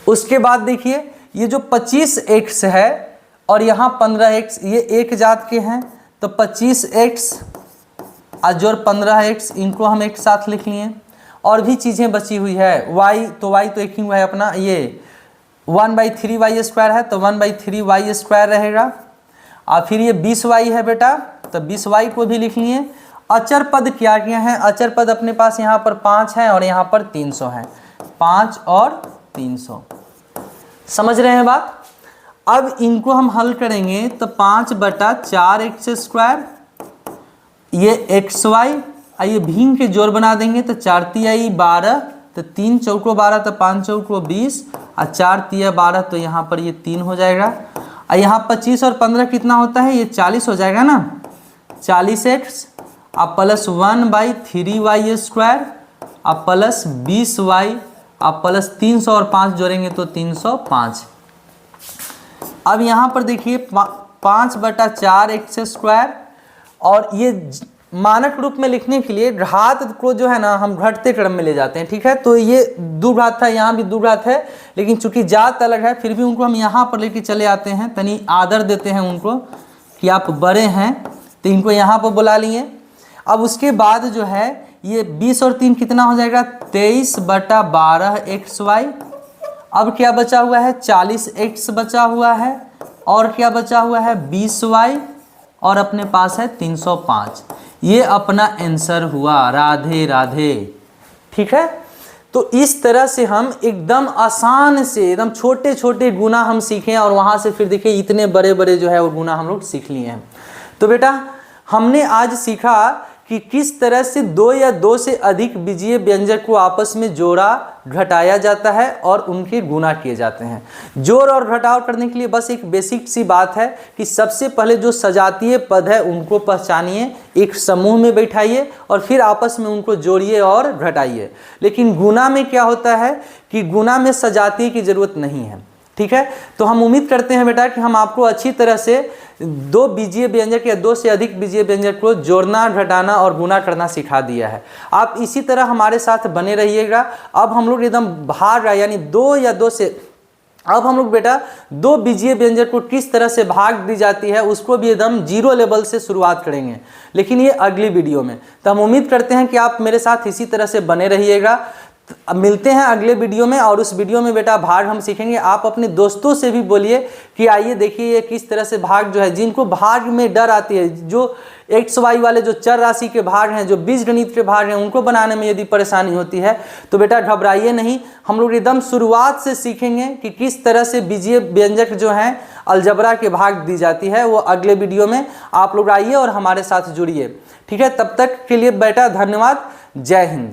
उसके बाद देखिए ये जो 25x है और यहाँ 15x, ये एक जात के हैं, तो 25x और 15x इनको हम एक साथ लिख लिए। और भी चीज़ें बची हुई है, y तो एक ही हुआ है अपना, ये 1/3y स्क्वायर है तो 1/3y स्क्वायर रहेगा। और फिर ये 20y है बेटा, तो 20y को भी लिख लिए। अचर पद क्या क्या है, अचर पद अपने पास यहाँ पर 5 है और यहाँ पर 300 है, 5 और 300। समझ रहे हैं बात। अब इनको हम हल करेंगे तो 5/4x स्क्वायर, ये एक्स वाई, ये भीम के जोड़ बना देंगे तो 4 तिहाई 12, तो 3 चौको 12, तो 5 चौको 20 और 4 तिया 12, तो यहाँ पर ये 3 हो जाएगा। और यहाँ 25 और 15 कितना होता है, ये 40 हो जाएगा ना, 40x और प्लस 1/3y स्क्वायर और प्लस 20y और प्लस 300 और 5 जोड़ेंगे तो 305। अब यहाँ पर देखिए 5/4x स्क्वायर, और ये मानक रूप में लिखने के लिए घात को जो है ना हम घटते क्रम में ले जाते हैं। ठीक है, तो ये द्विघात था, यहाँ भी द्विघात है, लेकिन चूंकि जात अलग है फिर भी उनको हम यहाँ पर लेके चले आते हैं, तनी आदर देते हैं उनको कि आप बड़े हैं, तो इनको यहाँ पर बुला लिए। अब उसके बाद जो है ये 20 और 3 कितना हो जाएगा 23/12xy। अब क्या बचा हुआ है 40x बचा हुआ है, और क्या बचा हुआ है 20y, और अपने पास है 305। ये अपना आंसर हुआ। राधे राधे। ठीक है, तो इस तरह से हम एकदम आसान से एकदम छोटे छोटे गुना हम सीखें और वहाँ से फिर देखिए इतने बड़े बड़े जो है वो गुना हम लोग सीख लिए हैं। तो बेटा हमने आज सीखा कि किस तरह से 2 या 2 से अधिक बीजीय व्यंजक को आपस में जोड़ा घटाया जाता है और उनके गुना किए जाते हैं। जोड़ और घटाव करने के लिए बस एक बेसिक सी बात है कि सबसे पहले जो सजातीय पद है उनको पहचानिए, एक समूह में बैठाइए और फिर आपस में उनको जोड़िए और घटाइए। लेकिन गुना में क्या होता है कि गुना में सजातीय की जरूरत नहीं है। ठीक है, तो हम उम्मीद करते हैं बेटा कि हम आपको अच्छी तरह से 2 बीजीय व्यंजक या 2 से अधिक बीजीय व्यंजक को जोड़ना, घटाना और गुना करना सिखा दिया है। आप इसी तरह हमारे साथ बने रहिएगा। अब हम लोग एकदम भाग यानी 2 या 2 से, अब हम लोग बेटा 2 बीजीय व्यंजक को किस तरह से भाग दी जाती है उसको भी एकदम 0 लेवल से शुरुआत करेंगे, लेकिन ये अगली वीडियो में। तो हम उम्मीद करते हैं कि आप मेरे साथ इसी तरह से बने रहिएगा। अब मिलते हैं अगले वीडियो में, और उस वीडियो में बेटा भाग हम सीखेंगे। आप अपने दोस्तों से भी बोलिए कि आइए देखिए ये किस तरह से भाग जो है, जिनको भाग में डर आती है, जो एक्स वाई वाले जो चर राशि के भाग हैं, जो बीजगणित के भाग हैं, उनको बनाने में यदि परेशानी होती है तो बेटा घबराइए नहीं। हम लोग एकदम शुरुआत से सीखेंगे कि किस तरह से बीजीय व्यंजक जो हैं अलजबरा के भाग दी जाती है। वो अगले वीडियो में आप लोग आइए और हमारे साथ जुड़िए। ठीक है, तब तक के लिए बेटा धन्यवाद। जय हिंद।